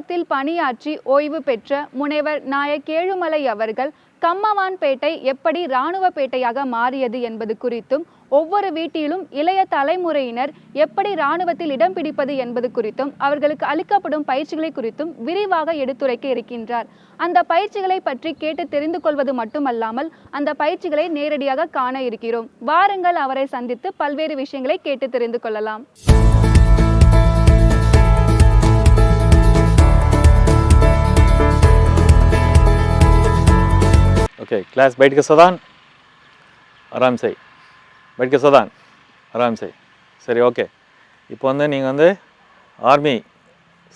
இராணுவத்தில் பணியாற்றி ஓய்வு பெற்ற முனைவர் நாயக் ஏழுமலை அவர்கள் கம்மவான்பேட்டை எப்படி இராணுவப்பேட்டையாக மாறியது என்பது குறித்தும், ஒவ்வொரு வீட்டிலும் இளைய தலைமுறையினர் எப்படி இராணுவத்தில் இடம் பிடிப்பது என்பது குறித்தும், அவர்களுக்கு அளிக்கப்படும் பயிற்சிகளை குறித்தும் விரிவாக எடுத்துரைக்க இருக்கின்றார். அந்த பயிற்சிகளை பற்றி கேட்டு தெரிந்து கொள்வது மட்டுமல்லாமல் அந்த பயிற்சிகளை நேரடியாக காண இருக்கிறோம். வாருங்கள் அவரை சந்தித்து பல்வேறு விஷயங்களை கேட்டு தெரிந்து கொள்ளலாம். ओके क्लास बैठ के सदान आराम से बैठ के सदान आराम से சரி ஓகே. இப்போ வந்து நீங்கள் வந்து ஆர்மி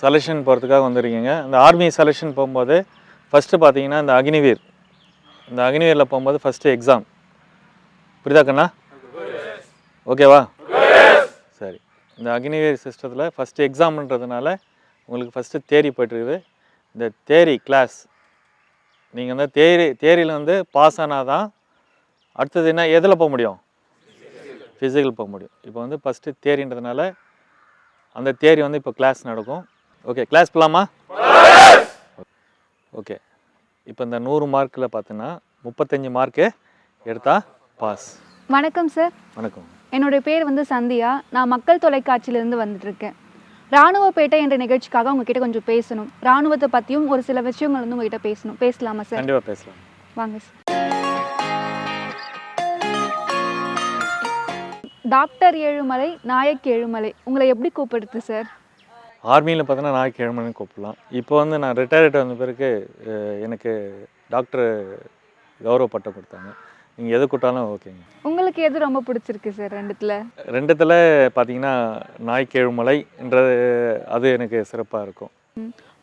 செலெக்ஷன் போகிறதுக்காக வந்துருக்கீங்க. அந்த ஆர்மி செலெக்ஷன் போகும்போது ஃபஸ்ட்டு பார்த்தீங்கன்னா இந்த அக்னிவீரில் போகும்போது ஃபஸ்ட்டு எக்ஸாம். புரியுதா கண்ணா? ஓகேவா? சரி. இந்த அக்னிவீர் சிஸ்டத்தில் ஃபஸ்ட்டு எக்ஸாம்ன்றதுனால உங்களுக்கு ஃபஸ்ட்டு தேரி போய்ட்டுருக்குது. இந்த தேரி கிளாஸ் நீங்கள் வந்து தேரியில் வந்து பாஸ் ஆனால் தான் அடுத்தது என்ன எதில் போக முடியும்? ஃபிசிக்கல் போக முடியும். இப்போ வந்து ஃபஸ்ட்டு தேரின்றதுனால அந்த தேரி வந்து இப்போ கிளாஸ் நடக்கும். ஓகே கிளாஸ் போகலாமா? ஓகே. இப்போ இந்த 100 மார்க்கில் பார்த்தீங்கன்னா 35 மார்க்கு எடுத்தால் பாஸ். வணக்கம் சார். வணக்கம். என்னுடைய பேர் வந்து சந்தியா. நான் மக்கள் தொலைக்காட்சியிலேருந்து வந்துட்டுருக்கேன். இராணுவப்பேட்டை என்ற நிகழ்ச்சிக்காக உங்ககிட்ட கொஞ்சம் பேசணும். இராணுவத்தை பற்றியும் ஒரு சில விஷயங்கள் வந்து உங்ககிட்ட பேசணும். பேசலாமா சார்? கண்டிப்பாக பேசலாம். வாங்க சார். டாக்டர் ஏழுமலை, நாயக் ஏழுமலை, உங்களை எப்படி கூப்பிடுது சார்? ஆர்மியில் பார்த்தோன்னா நாயக் ஏழுமலைன்னு கூப்பிடலாம். இப்போ வந்து நான் ரிட்டையர்ட் வந்த பிறகு எனக்கு டாக்டர் கௌரவ பட்டம் கொடுத்தாங்க. நீங்கள் எது கூட்டாலும் ஓகேங்க. உங்களுக்கு எது ரொம்ப பிடிச்சிருக்கு சார்? ரெண்டுத்தில் பார்த்தீங்கன்னா நாயக் ஏழுமலைன்றது அது எனக்கு சிறப்பாக இருக்கும்.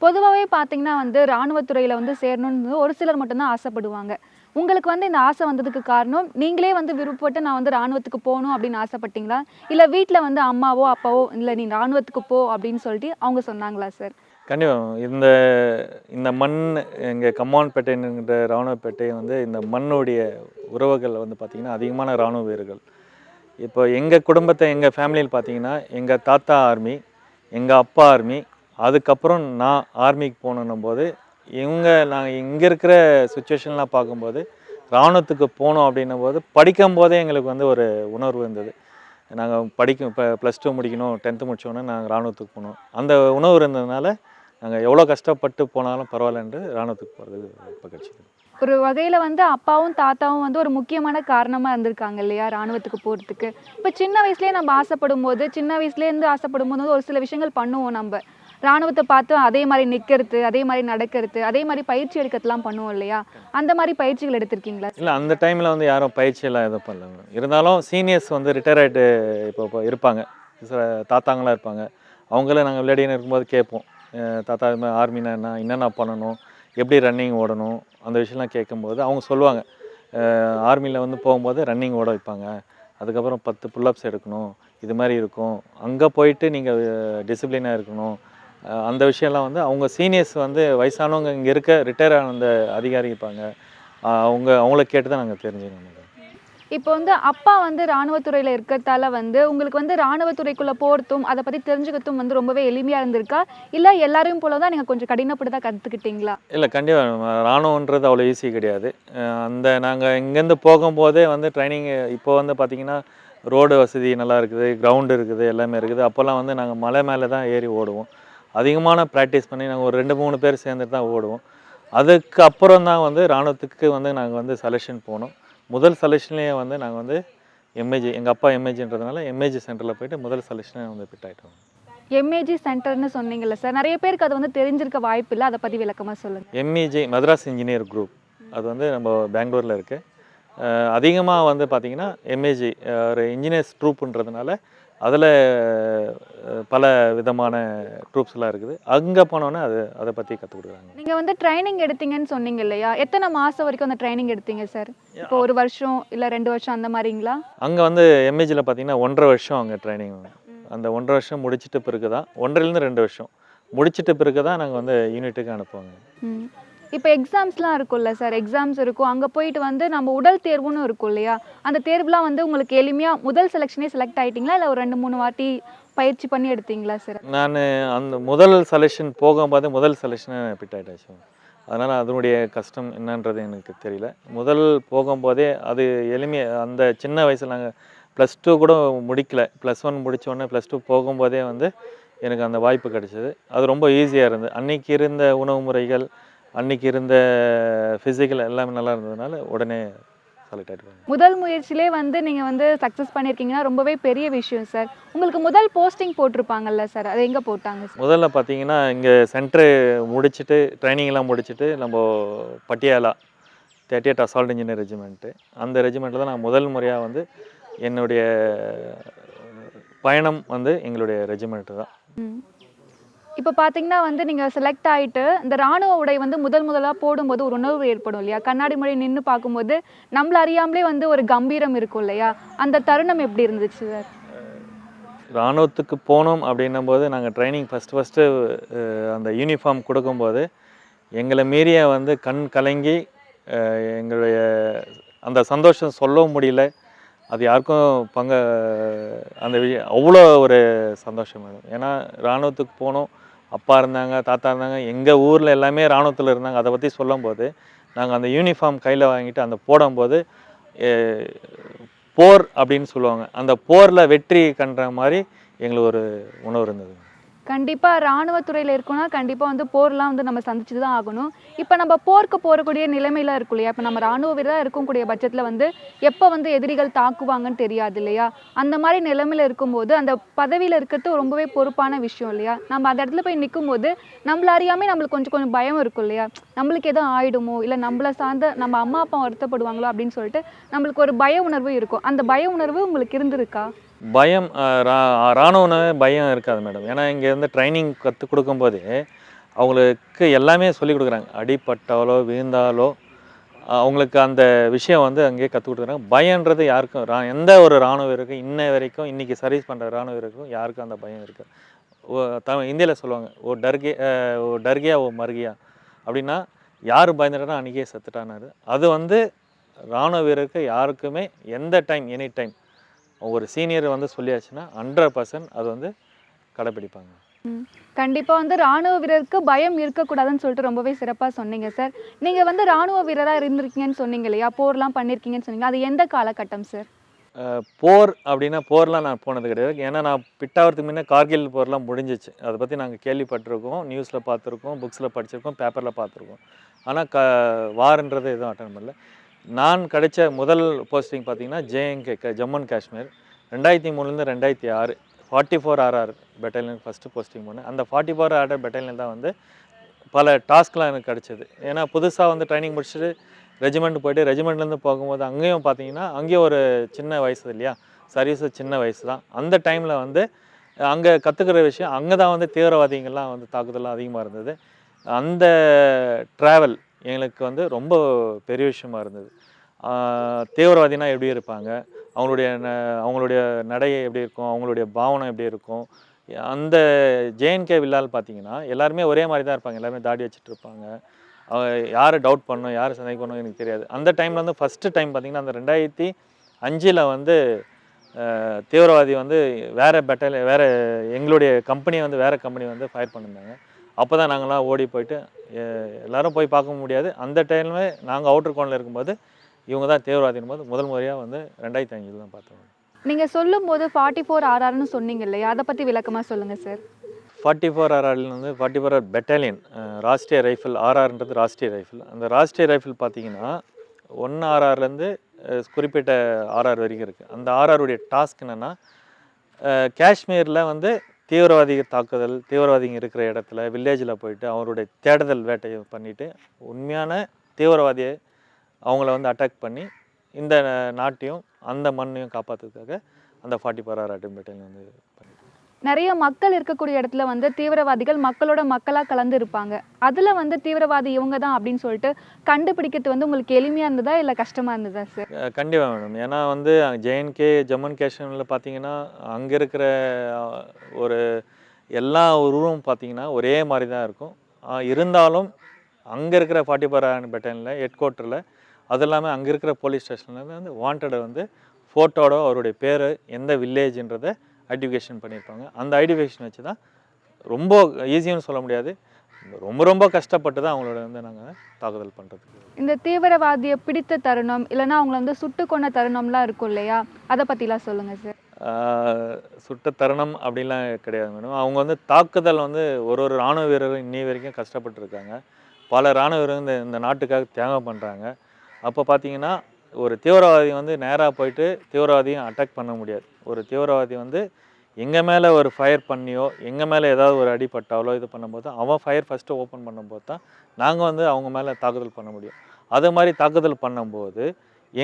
பொதுவாகவே பார்த்தீங்கன்னா வந்து இராணுவத்துறையில் வந்து சேரணும்னு ஒரு சிலர் மட்டும்தான் ஆசைப்படுவாங்க. உங்களுக்கு வந்து இந்த ஆசை வந்ததுக்கு காரணம் நீங்களே வந்து விருப்பப்பட்டு நான் வந்து இராணுவத்துக்கு போகணும் அப்படின்னு ஆசைப்பட்டீங்களா, இல்லை வீட்டில் வந்து அம்மாவோ அப்பாவோ இல்லை நீ இராணுவத்துக்கு போ அப்படின்னு சொல்லிட்டு அவங்க சொன்னாங்களா சார்? கண்டிப்பாக. இந்த மண் எங்கள் கம்மான்பேட்டைங்கிற இராணுவப்பேட்டை வந்து இந்த மண்ணுடைய உறவுகள் வந்து பார்த்திங்கன்னா அதிகமான இராணுவ வீரர்கள். இப்போ எங்கள் குடும்பத்தை எங்கள் ஃபேமிலியில் பார்த்திங்கன்னா எங்கள் தாத்தா ஆர்மி, எங்கள் அப்பா ஆர்மி, அதுக்கப்புறம் நான் ஆர்மிக்கு போகணுன்னும் போது நாங்கள் இங்கே இருக்கிற சுச்சுவேஷன்லாம் பார்க்கும்போது இராணுவத்துக்கு போகணும் அப்படின்னும் போது படிக்கும் போதே எங்களுக்கு வந்து ஒரு உணர்வு இருந்தது. நாங்கள் இப்போ +2 முடிக்கணும், 10th முடித்தோன்னே நாங்கள் இராணுவத்துக்கு போகணும். அந்த உணர்வு இருந்ததுனால நாங்கள் எவ்வளோ கஷ்டப்பட்டு போனாலும் பரவாயில்லன்று இராணுவத்துக்கு போகிறது இப்போ கிடச்சிது. ஒரு வகையில் வந்து அப்பாவும் தாத்தாவும் வந்து ஒரு முக்கியமான காரணமாக இருந்திருக்காங்க இல்லையா இராணுவத்துக்கு போகிறதுக்கு. இப்போ சின்ன வயசுலேயே நம்ம சின்ன வயசுலேருந்து ஆசைப்படும் போது ஒரு சில விஷயங்கள் பண்ணுவோம். நம்ம இராணுவத்தை பார்த்து அதே மாதிரி நிற்கிறது, அதே மாதிரி நடக்கிறது, அதே மாதிரி பயிற்சி எடுக்கிறதுலாம் பண்ணுவோம் இல்லையா? அந்த மாதிரி பயிற்சிகள் எடுத்திருக்கீங்களா? இல்லை, அந்த டைமில் வந்து யாரும் பயிற்சியெல்லாம் எதுவும் பண்ணல. இருந்தாலும் சீனியர்ஸ் வந்து ரிட்டையர் ஆகிட்டு இப்போ இருப்பாங்க, தாத்தாங்களாம் இருப்பாங்க. அவங்கள நாங்கள் விளையாடின்னு இருக்கும்போது கேட்போம், தாத்தா இது மாதிரி ஆர்மினா என்னென்ன பண்ணணும், எப்படி ரன்னிங் ஓடணும், அந்த விஷயம்லாம் கேட்கும்போது அவங்க சொல்லுவாங்க. ஆர்மியில் வந்து போகும்போது ரன்னிங் ஓட வைப்பாங்க, அதுக்கப்புறம் 10 புல்லப்ஸ் எடுக்கணும், இது மாதிரி இருக்கும், அங்கே போயிட்டு நீங்கள் டிசிப்ளினாக இருக்கணும். அந்த விஷயம்லாம் வந்து அவங்க சீனியர்ஸ் வந்து வயசானவங்க இங்கே இருக்க ரிட்டையர் ஆன அந்த அதிகாரி இருப்பாங்க, அவங்கள கேட்டு தான் நாங்கள் தெரிஞ்சுக்கணும். இப்போ வந்து அப்பா வந்து இராணுவத்துறையில் இருக்கிறதால வந்து உங்களுக்கு வந்து இராணுவத்துறைக்குள்ளே போகிறதும் அதை பற்றி தெரிஞ்சுக்கிறதும் வந்து ரொம்பவே எளிமையாக இருந்திருக்கா, இல்லை எல்லாரையும் போல தான் நீங்கள் கொஞ்சம் கடினப்பட்டு தான் கற்றுக்கிட்டீங்களா? இல்லை, கண்டிப்பாக இராணுவன்றது அவ்வளோ ஈஸி கிடையாது. நாங்கள் இங்கேருந்து போகும்போதே வந்து ட்ரைனிங் இப்போ வந்து பார்த்திங்கன்னா ரோடு வசதி நல்லா இருக்குது, கிரவுண்டு இருக்குது, எல்லாமே இருக்குது. அப்போல்லாம் வந்து நாங்கள் மலை மேலே தான் ஏறி ஓடுவோம். அதிகமான ப்ராக்டிஸ் பண்ணி நாங்கள் ஒரு 2-3 பேர் சேர்ந்துட்டு தான் ஓடுவோம். அதுக்கப்புறம் தான் வந்து இராணுவத்துக்கு வந்து நாங்கள் வந்து செலெக்ஷன் போனோம். முதல் செலெக்ஷன்லேயே வந்து நாங்கள் வந்து எம்ஏஜி, எங்கள் அப்பா எம்ஏஜின்றதுனால எம்ஏஜி சென்டரில் போய்ட்டு முதல் செலெக்ஷனே வந்து ஃபிட் ஆகிட்டோம். எம்ஏஜி சென்டர்னு சொன்னீங்கல்ல சார், நிறைய பேருக்கு அது வந்து தெரிஞ்சிருக்க வாய்ப்பு இல்லை, அதை பற்றி விளக்கமாக சொல்லுங்கள். எம்இஜி மദ്രാஸ் இன்ஜினியர் குரூப், அது வந்து நம்ம பெங்களூரில் இருக்குது. அதிகமாக வந்து பார்த்திங்கன்னா எம்ஏஜி ஒரு இன்ஜினியர்ஸ் ட்ரூப்புன்றதுனால அதில் பல விதமான ட்ரூப்ஸ்லாம் இருக்குது. அங்கே போனோன்னே அதை பற்றி கற்றுக் கொடுக்குறாங்க. நீங்கள் வந்து ட்ரைனிங் எடுத்தீங்கன்னு சொன்னீங்க இல்லையா, எத்தனை மாதம் வரைக்கும் அந்த ட்ரைனிங் எடுத்தீங்க சார்? இப்போ 1 வருஷம் இல்லை 2 வருஷம் அந்த மாதிரிங்களா? அங்கே வந்து எம்ஏஜியில் பார்த்தீங்கன்னா 1.5 வருஷம் அங்கே ட்ரைனிங். அந்த 1.5 வருஷம் முடிச்சிட்ட பிறகு தான், 1.5லேருந்து 2 வருஷம் முடிச்சிட்ட பிறகு தான் நாங்கள் வந்து யூனிட்டுக்கு அனுப்புவாங்க. இப்போ எக்ஸாம்ஸ்லாம் இருக்கும்ல சார், எக்ஸாம்ஸ் இருக்கும். அங்க போயிட்டு வந்து நம்ம உடல் தேர்வுன்னு இருக்கும் இல்லையா? அந்த தேர்வுலாம் வந்து உங்களுக்கு எளிமையா முதல் செலக்ஷனே செலக்ட் ஆயிட்டீங்களா? இல்ல ஒரு 2, 3 வாட்டி பயிற்சி பண்ணி எடுத்தீங்களா சார்? நான் அந்த முதல் செலெக்ஷன் போகும்போது முதல் செலெக்ஷனை பிட் ஆகிட்டாச்சு. அதனால் அதனுடைய கஷ்டம் என்னன்றது எனக்கு தெரியல. முதல் போகும்போதே அது அந்த சின்ன வயசில் நாங்கள் +2 கூட முடிக்கல. +1 முடித்தோடனே +2 போகும்போதே வந்து எனக்கு அந்த வாய்ப்பு கிடைச்சது. அது ரொம்ப ஈஸியாக இருந்தது. அன்றைக்கி இருந்த உணவு முறைகள், அன்றைக்கி இருந்த ஃபிசிக்கல் எல்லாமே நல்லா இருந்ததுனால உடனே செலக்ட் ஆகிடுவாங்க. முதல் முயற்சியிலே வந்து நீங்க வந்து சக்ஸஸ் பண்ணியிருக்கீங்கன்னா ரொம்பவே பெரிய விஷயம் சார். உங்களுக்கு முதல் போஸ்டிங் போட்டிருப்பாங்கல்ல சார், அது எங்க போட்டாங்க சார்? முதல்ல பார்த்தீங்கன்னா, இங்கே சென்ட்ரு முடிச்சுட்டு ட்ரைனிங்லாம் முடிச்சுட்டு நம்ம பட்டியாலா 38 அசால்ட் இன்ஜினியர் ரெஜிமெண்ட்டு, அந்த ரெஜிமெண்ட்டில் தான் நான் முதல் முறையாக வந்து என்னுடைய பயணம் வந்து எங்களுடைய ரெஜிமெண்ட்டு தான். ம். இப்ப பார்த்தீங்கன்னா வந்து நீங்க செலக்ட் ஆயிட்டு, இந்த ராணுவ உடை வந்து முதலா போடும்போது ஒரு உணர்வு ஏற்படும் இல்லையா? கண்ணாடி முன்னாடி நின்னு பார்க்கும்போது, நம்மள அறியாமலே வந்து ஒரு கம்பீரம் இருக்கும் இல்லையா? அந்த தருணம் எப்படி இருந்துச்சு சார்? இராணுவத்துக்கு போனோம் அப்படின்னும்போது நாங்கள் ட்ரைனிங் ஃபஸ்ட்டு அந்த யூனிஃபார்ம் கொடுக்கும்போது எங்களை மீறிய வந்து கண் கலங்கி எங்களுடைய அந்த சந்தோஷம் சொல்லவும் முடியல. அது யாருக்கும் அந்த அவ்வளோ ஒரு சந்தோஷம் மேடம். ஏன்னா இராணுவத்துக்கு போனோம், அப்பா இருந்தாங்க, தாத்தா இருந்தாங்க, எங்கள் ஊரில் எல்லாமே இராணுவத்தில் இருந்தாங்க. அதை பற்றி சொல்லும்போது நாங்கள் அந்த யூனிஃபார்ம் கையில் வாங்கிட்டு அந்த போடும்போது போர் அப்படின்னு சொல்லுவாங்க, அந்த போரில் வெற்றி கண்ற மாதிரி எங்களுக்கு ஒரு உணர்வு இருந்தது. கண்டிப்பா ராணுவத்துறையில இருக்கோம்னா, கண்டிப்பா வந்து போர்லாம் வந்து நம்ம சந்திச்சு தான் ஆகணும். இப்ப நம்ம போருக்கு போறக்கூடிய நிலைமையில இருக்கும் இல்லையா? இப்ப நம்ம ராணுவ வீரரா இருக்கக்கூடிய பட்சத்துல வந்து, எப்ப வந்து எதிரிகள் தாக்குவாங்கன்னு தெரியாது இல்லையா? அந்த மாரி நிலைமையில இருக்கும்போது, அந்த பதவியில இருக்கிறது ரொம்பவே பொறுப்பான விஷயம் இல்லையா? நம்ம அந்த இடத்துல போய் நிக்கும்போது, நம்மள அறியாமயே நம்மளுக்கு கொஞ்சம் கொஞ்சம் பயம் இருக்கும் இல்லையா? நம்மளுக்கு எதுவும் ஆயிடுமோ? இல்ல நம்மள சார்ந்த நம்ம அம்மா, அப்பா வருத்தப்படுவாங்களோ? அப்படின்னு சொல்லிட்டு, நம்மளுக்கு ஒரு பய உணர்வு இருக்கும். அந்த பய உணர்வு உங்களுக்கு இருந்திருக்கா? பயம் இராணுவனாவே பயம் இருக்காது மேடம். ஏன்னா இங்கேருந்து ட்ரைனிங் கற்றுக் கொடுக்கும்போதே அவங்களுக்கு எல்லாமே சொல்லிக் கொடுக்குறாங்க. அடிபட்டாலோ விழுந்தாலோ அவங்களுக்கு அந்த விஷயம் வந்து அங்கேயே கற்றுக் கொடுக்குறாங்க. பயன்றது யாருக்கும் எந்த ஒரு இராணுவ வீரருக்கும் இன்ன வரைக்கும் இன்றைக்கி சர்வீஸ் பண்ணுற இராணுவ வீரருக்கும் யாருக்கும் அந்த பயம் இருக்காது. இந்தியாவில் சொல்லுவாங்க, ஓ டர்கியா ஓ மர்கியா அப்படின்னா யார் பயந்துட்டா அன்றைக்கே செத்துட்டானாரு. அது வந்து இராணுவ வீரருக்கு யாருக்குமே எந்த டைம் எனி டைம் ஒரு சீனியர் வந்து சொல்லியாச்சுன்னா 100% அது வந்து கடைப்பிடிப்பாங்க. கண்டிப்பா வந்து ராணுவ வீரருக்கு பயம் இருக்கக்கூடாதுன்னு சொல்லிட்டு ரொம்பவே சிறப்பா சொன்னீங்க சார். நீங்க வந்து ராணுவ வீரரா இருந்திருக்கீங்கன்னு சொன்னீங்க இல்லையா? போர்லாம் பண்ணியிருக்கீங்கன்னு சொன்னீங்க. அது எந்த காலகட்டம் சார்? போர் அப்படின்னா போர்லாம் நான் போனது கிடையாது. ஏன்னா நான் பிட்டாகிறதுக்கு முன்னே கார்கில் போர்லாம் முடிஞ்சிச்சு. அதை பற்றி நாங்கள் கேள்விப்பட்டிருக்கோம், நியூஸில் பார்த்துருக்கோம், புக்ஸில் படிச்சிருக்கோம், பேப்பரில் பார்த்துருக்கோம். ஆனால் வார்ன்றது எதுவும் அட்டெண்ட் பண்ணல. நான் கிடைச்ச முதல் போஸ்டிங் பார்த்தீங்கன்னா ஜேஎன்கே ஜம்மு அண்ட் காஷ்மீர் 2003லேருந்து 2006 44 RR பெட்டாலியன் ஃபஸ்ட்டு போஸ்டிங் போனேன். அந்த 44 RR பெட்டாலியன் தான் வந்து பல டாஸ்க்லாம் எனக்கு கிடச்சிது. ஏன்னா புதுசாக வந்து ட்ரைனிங் முடிச்சுட்டு ரெஜிமெண்ட் போய்ட்டு ரெஜிமெண்ட்லேருந்து போகும்போது அங்கேயும் பார்த்தீங்கன்னா அங்கேயும் ஒரு சின்ன வயசு இல்லையா, சர்வீஸு சின்ன வயசு தான். அந்த டைமில் வந்து அங்கே கற்றுக்கிற விஷயம் அங்கே தான் வந்து தீவிரவாதிகள்லாம் வந்து தாக்குதலாம் அதிகமாக இருந்தது. அந்த ட்ராவல் எங்களுக்கு வந்து ரொம்ப பெரிய விஷயமா இருந்தது. தீவிரவாதினா எப்படி இருப்பாங்க, அவங்களுடைய நடை எப்படி இருக்கும், அவங்களுடைய பாவனை எப்படி இருக்கும். அந்த ஜேஎன்கே வில்லால் பார்த்தீங்கன்னா எல்லாருமே ஒரே மாதிரி தான் இருப்பாங்க. எல்லாருமே தாடி வச்சுட்டு இருப்பாங்க. யாரை டவுட் பண்ணணும், யாரை சந்தேகிக்கணும் எனக்கு தெரியாது. அந்த டைமில் வந்து ஃபஸ்ட்டு டைம் பார்த்தீங்கன்னா அந்த 2005 வந்து தீவிரவாதி வந்து வேறு எங்களுடைய கம்பெனியை வந்து வேறு கம்பெனி வந்து ஃபயர் பண்ணியிருந்தாங்க. அப்போ தான் நாங்கள்லாம் ஓடி போயிட்டு எல்லோரும் போய் பார்க்க முடியாது. அந்த டைம்ல நாங்கள் அவுட்டர் கோனில் இருக்கும்போது இவங்க தான் தீவிரவாதின் போது முதல் முறையாக வந்து 2005 தான் பார்த்தோம். நீங்க சொல்லும்போது 44 RRன்னு சொன்னீங்க இல்லையா? அதை பத்தி விளக்கமா சொல்லுங்க சார். 44 RR வந்து 44 பெட்டாலியன் ராஷ்ட்ரிய ரைஃபிள். RRன்றது ராஷ்ட்ரிய ரைஃபிள். அந்த ராஷ்ட்ரிய ரைஃபிள் பார்த்தீங்கன்னா 1 RRலேருந்து குறிப்பிட்ட RR வரைக்கும் இருக்குது. அந்த RRுடைய டாஸ்க் என்னென்னா காஷ்மீரில் வந்து தீவிரவாதி தாக்குதல், தீவிரவாதிங்க இருக்கிற இடத்துல வில்லேஜில் போயிட்டு அவருடைய தேடுதல் வேட்டையை பண்ணிவிட்டு உண்மையான தீவிரவாதியை அவங்கள வந்து அட்டாக் பண்ணி இந்த நாட்டையும் அந்த மண்ணையும் காப்பாற்றுறதுக்காக அந்த 44 RR பெட்டாலியன் வந்து நிறைய மக்கள் இருக்கக்கூடிய இடத்துல வந்து தீவிரவாதிகள் மக்களோட மக்களாக கலந்து இருப்பாங்க. அதில் வந்து தீவிரவாதி இவங்க தான் அப்படின்னு சொல்லிட்டு கண்டுபிடிக்கிறது வந்து உங்களுக்கு எளிமையாக இருந்ததா இல்லை கஷ்டமாக இருந்ததா சார்? கண்டிப்பாக மேடம். ஏன்னா வந்து ஜேஎன்கே ஜம்மு அண்ட் காஷ்மீரில் பார்த்தீங்கன்னா அங்கே இருக்கிற ஒரு எல்லா உருவம் பார்த்தீங்கன்னா ஒரே மாதிரி தான் இருக்கும். இருந்தாலும் அங்கே இருக்கிற 44 பெட்டாலியனில் ஹெட் குவார்ட்டரில் அது இல்லாமல் அங்கே இருக்கிற போலீஸ் ஸ்டேஷனில் வந்து வாண்டடை வந்து ஃபோட்டோட அவருடைய பேர் எந்த வில்லேஜ்ன்றதை ஐடென்டிஃபிகேஷன் பண்ணியிருப்பாங்க. அந்த ஐடென்டிஃபிகேஷன் வச்சு தான் ரொம்ப ஈஸின்னு சொல்ல முடியாது, ரொம்ப ரொம்ப கஷ்டப்பட்டு தான் அவங்களோட வந்து நாங்கள் தாக்குதல் பண்ணுறதுக்கு. இந்த தீவிரவாதியை பிடித்த தருணம் இல்லைன்னா அவங்கள வந்து சுட்டு கொன்ற தருணம்லாம் இருக்கும் இல்லையா, அதை பற்றிலாம் சொல்லுங்கள் சார். சுட்ட தருணம் அப்படின்லாம் கிடையாது மேடம். அவங்க வந்து தாக்குதல் வந்து ஒரு இராணுவ வீரரும் இன்னி வரைக்கும் கஷ்டப்பட்டுருக்காங்க. பல இராணுவ வீரர்கள் இந்த நாட்டுக்காக தியாகம் பண்ணுறாங்க. அப்போ பார்த்தீங்கன்னா ஒரு தீவிரவாதி வந்து நேராக போயிட்டு தீவிரவாதியும் அட்டாக் பண்ண முடியாது. ஒரு தீவிரவாதி வந்து எங்கள் மேலே ஒரு ஃபயர் பண்ணியோ எங்கள் மேலே ஏதாவது ஒரு அடிப்பட்டாலோ இது பண்ணும்போது அவன் ஃபயர் ஃபஸ்ட்டு ஓப்பன் பண்ணும்போது தான் நாங்கள் வந்து அவங்க மேலே தாக்குதல் பண்ண முடியும். அது மாதிரி தாக்குதல் பண்ணும்போது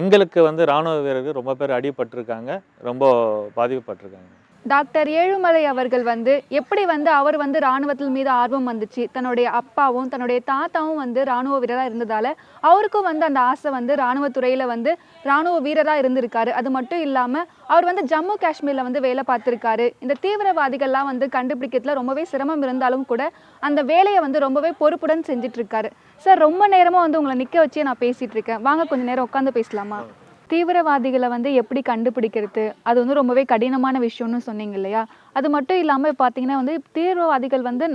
எங்களுக்கு வந்து இராணுவ வீரர்கள் ரொம்ப பேர் அடிபட்டிருக்காங்க, ரொம்ப பாதிக்கப்பட்டிருக்காங்க. டாக்டர் ஏழுமலை அவர்கள் வந்து எப்படி வந்து அவர் வந்து இராணுவத்தில் மீது ஆர்வம் வந்துச்சு, தன்னுடைய அப்பாவும் தன்னுடைய தாத்தாவும் வந்து இராணுவ வீரராக இருந்ததால் அவருக்கும் வந்து அந்த ஆசை வந்து இராணுவத்துறையில் வந்து இராணுவ வீரராக இருந்திருக்காரு. அது மட்டும் இல்லாமல் அவர் வந்து ஜம்மு காஷ்மீரில் வந்து வேலை பார்த்துருக்காரு. இந்த தீவிரவாதிகள்லாம் வந்து கண்டுபிடிக்கிறதுல ரொம்பவே சிரமம் இருந்தாலும் கூட அந்த வேலையை வந்து ரொம்பவே பொறுப்புடன் செஞ்சிட்ருக்காரு. சார், ரொம்ப நேரமாக வந்து உங்களை நிற்க வச்சே நான் பேசிகிட்டு இருக்கேன், வாங்க கொஞ்சம் நேரம் உட்காந்து பேசலாமா? தீவிரவாதிகளை வந்து எப்படி கண்டுபிடிக்கிறது, அது வந்து ரொம்பவே கடினமான விஷயம்னு சொன்னீங்க இல்லையா? அது மட்டும் இல்லாமல் பார்த்தீங்கன்னா வந்து தீவிரவாதிகள் வந்து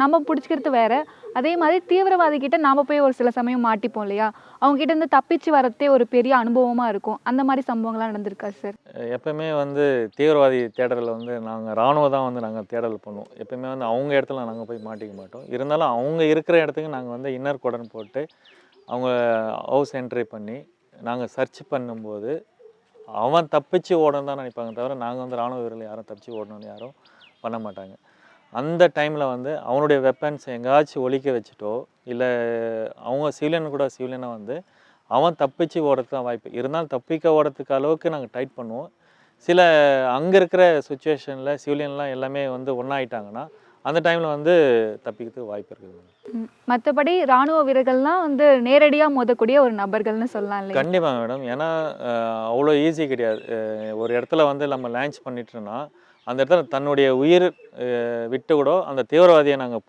நம்ம பிடிச்சிக்கிறது வேற, அதே மாதிரி தீவிரவாதிகிட்ட நாம் போய் ஒரு சில சமயம் மாட்டிப்போம் இல்லையா? அவங்ககிட்ட இருந்து தப்பிச்சு வரதே ஒரு பெரிய அனுபவமாக இருக்கும். அந்த மாதிரி சம்பவங்கள்லாம் நடந்திருக்கா சார்? எப்பவுமே வந்து தீவிரவாதி தேடலில் வந்து நாங்கள் இராணுவம் தான் வந்து நாங்கள் தேடல் பண்ணுவோம். எப்பவுமே வந்து அவங்க இடத்துல நாங்கள் போய் மாட்டிக்க மாட்டோம். இருந்தாலும் அவங்க இருக்கிற இடத்துக்கு நாங்கள் வந்து இன்னர் கோடன் போட்டு அவங்க ஹவுஸ் என்ட்ரி பண்ணி நாங்கள் சர்ச் பண்ணும்போது அவன் தப்பிச்சு ஓடணும் தான் நினைப்பாங்க தவிர நாங்கள் வந்து இராணுவ வீரர்கள் யாரும் தப்பிச்சு ஓடணும்னு யாரும் பண்ண மாட்டாங்க. அந்த டைமில் வந்து அவனுடைய வெப்பன்ஸ் எங்கேயாச்சும் ஒழிக்க வச்சுட்டோ இல்லை அவங்க சிவிலியனாக வந்து அவன் தப்பிச்சு ஓடுறதுக்கு தான் வாய்ப்பு இருந்தாலும் தப்பிக்க ஓடுறதுக்கு அளவுக்கு நாங்கள் டைட் பண்ணுவோம். சில அங்கே இருக்கிற சுச்சுவேஷனில் சிவிலியன்லாம் எல்லாமே வந்து ஒன்றாயிட்டாங்கன்னா அந்த டைமில் வந்து தப்பிக்கிறதுக்கு வாய்ப்பு இருக்குது. மற்றபடி இராணுவ வீரர்கள்லாம் வந்து நேரடியாக மோதக்கூடிய ஒரு நபர்கள்னு சொல்லலாம் இல்லையா? கண்டிப்பாக மேடம். ஏன்னா அவ்வளோ ஈஸி கிடையாது. ஒரு இடத்துல வந்து நம்ம லான்ச் பண்ணிட்டோன்னா அந்த இடத்துல தன்னுடைய உயிர் விட்டு கூட அந்த தீவிரவாதியை நாங்கள்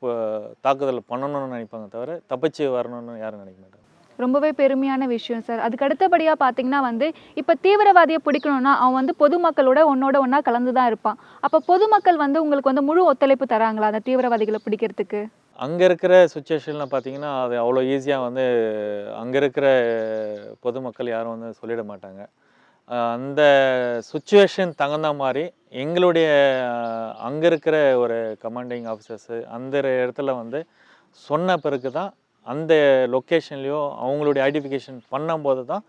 தாக்குதல் பண்ணணும்னு நினைப்பாங்க தவிர தப்பிச்சு வரணும்னு யாரும் நினைக்க மாட்டாங்க. ரொம்பவே பெருமையான விஷயம் சார். அதுக்கு அடுத்தபடியாக பார்த்தீங்கன்னா வந்து இப்போ தீவிரவாதியை பிடிக்கணும்னா அவன் வந்து பொதுமக்களோட ஒன்றா கலந்து தான் இருப்பான். அப்போ பொதுமக்கள் வந்து உங்களுக்கு வந்து முழு ஒத்துழைப்பு தராங்களா அந்த தீவிரவாதிகளை பிடிக்கிறதுக்கு? அங்கே இருக்கிற சுச்சுவேஷனில் பார்த்தீங்கன்னா அது அவ்வளோ ஈஸியாக வந்து அங்கே இருக்கிற பொதுமக்கள் யாரும் வந்து சொல்லிட மாட்டாங்க. அந்த சுச்சுவேஷன் தகுந்த மாதிரி எங்களுடைய அங்கே இருக்கிற ஒரு கமாண்டிங் ஆஃபீஸர்ஸு அந்த இடத்துல வந்து சொன்ன பிறகு தான் அந்த லொக்கேஷன்லேயோ அவங்களுடைய ஐடென்டிஃபிகேஷன் பண்ணும்போது தான்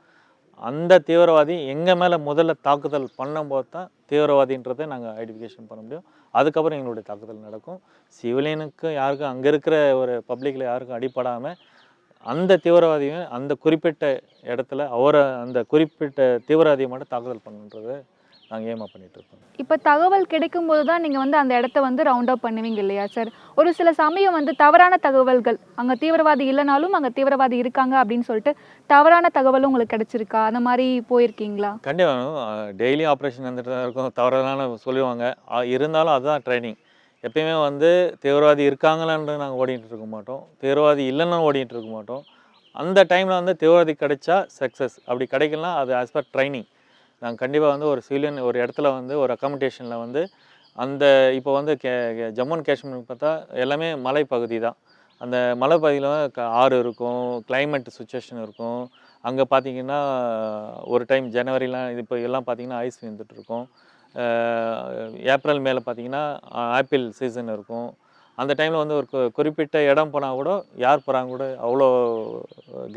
அந்த தீவிரவாதி எங்கள் மேலே முதல்ல தாக்குதல் பண்ணும்போது தான் தீவிரவாதின்றதை நாங்கள் ஐடென்டிஃபிகேஷன் பண்ண முடியும். அதுக்கப்புறம் எங்களுடைய தாக்குதல் நடக்கும். சிவிலியனுக்கு யாருக்கும் அங்கே இருக்கிற ஒரு பப்ளிக்கில் யாருக்கும் அடிப்படாமல் அந்த தீவிரவாதியும் அந்த குறிப்பிட்ட இடத்துல அந்த குறிப்பிட்ட தீவிரவாதியை மட்டும் தாக்குதல் பண்ணுன்றதை நாங்கள் ஏமா பண்ணிகிட்ருக்கோம். இப்போ தகவல் கிடைக்கும்போது தான் நீங்கள் வந்து அந்த இடத்த வந்து ரவுண்ட் அப் பண்ணுவீங்க இல்லையா சார்? ஒரு சில சமயம் வந்து தவறான தகவல்கள், அங்கே தீவிரவாதி இல்லைனாலும் அங்கே தீவிரவாதி இருக்காங்க அப்படின்னு சொல்லிட்டு தவறான தகவலும் உங்களுக்கு கிடைச்சிருக்கா? அந்த மாதிரி போயிருக்கீங்களா? கண்டிப்பாக டெய்லி ஆப்ரேஷன் வந்துட்டு தான் இருக்கும். தவறான சொல்லுவாங்க. இருந்தாலும் அதுதான் ட்ரைனிங். எப்பயுமே வந்து தீவிரவாதி இருக்காங்களான்னு நாங்கள் ஓடிட்டு இருக்க மாட்டோம், தீவிரவாதி இல்லைன்னு ஓடிட்டு இருக்க மாட்டோம். அந்த டைமில் வந்து தீவிரவாதி கிடைச்சா சக்ஸஸ், அப்படி கிடைக்கலாம் அது ஆஸ் பர் ட்ரைனிங். நாங்கள் கண்டிப்பாக வந்து ஒரு சிவிலியன் ஒரு இடத்துல வந்து ஒரு அக்காமடேஷனில் வந்து அந்த இப்போ வந்து ஜம்மு அண்ட் காஷ்மீர் பார்த்தா எல்லாமே மலைப்பகுதி தான். அந்த மலைப்பகுதியில் ஆறு இருக்கும், கிளைமேட் சுச்சுவேஷன் இருக்கும். அங்கே பார்த்தீங்கன்னா ஒரு டைம் ஜனவரிலாம் இப்போ எல்லாம் பார்த்தீங்கன்னா ஐஸ் வந்துட்டுருக்கும். ஏப்ரல் மேலே பார்த்தீங்கன்னா ஆப்பிள் சீசன் இருக்கும். அந்த டைமில் வந்து ஒரு குறிப்பிட்ட இடம் போனால் கூட யார் போகிறாங்க கூட அவ்வளோ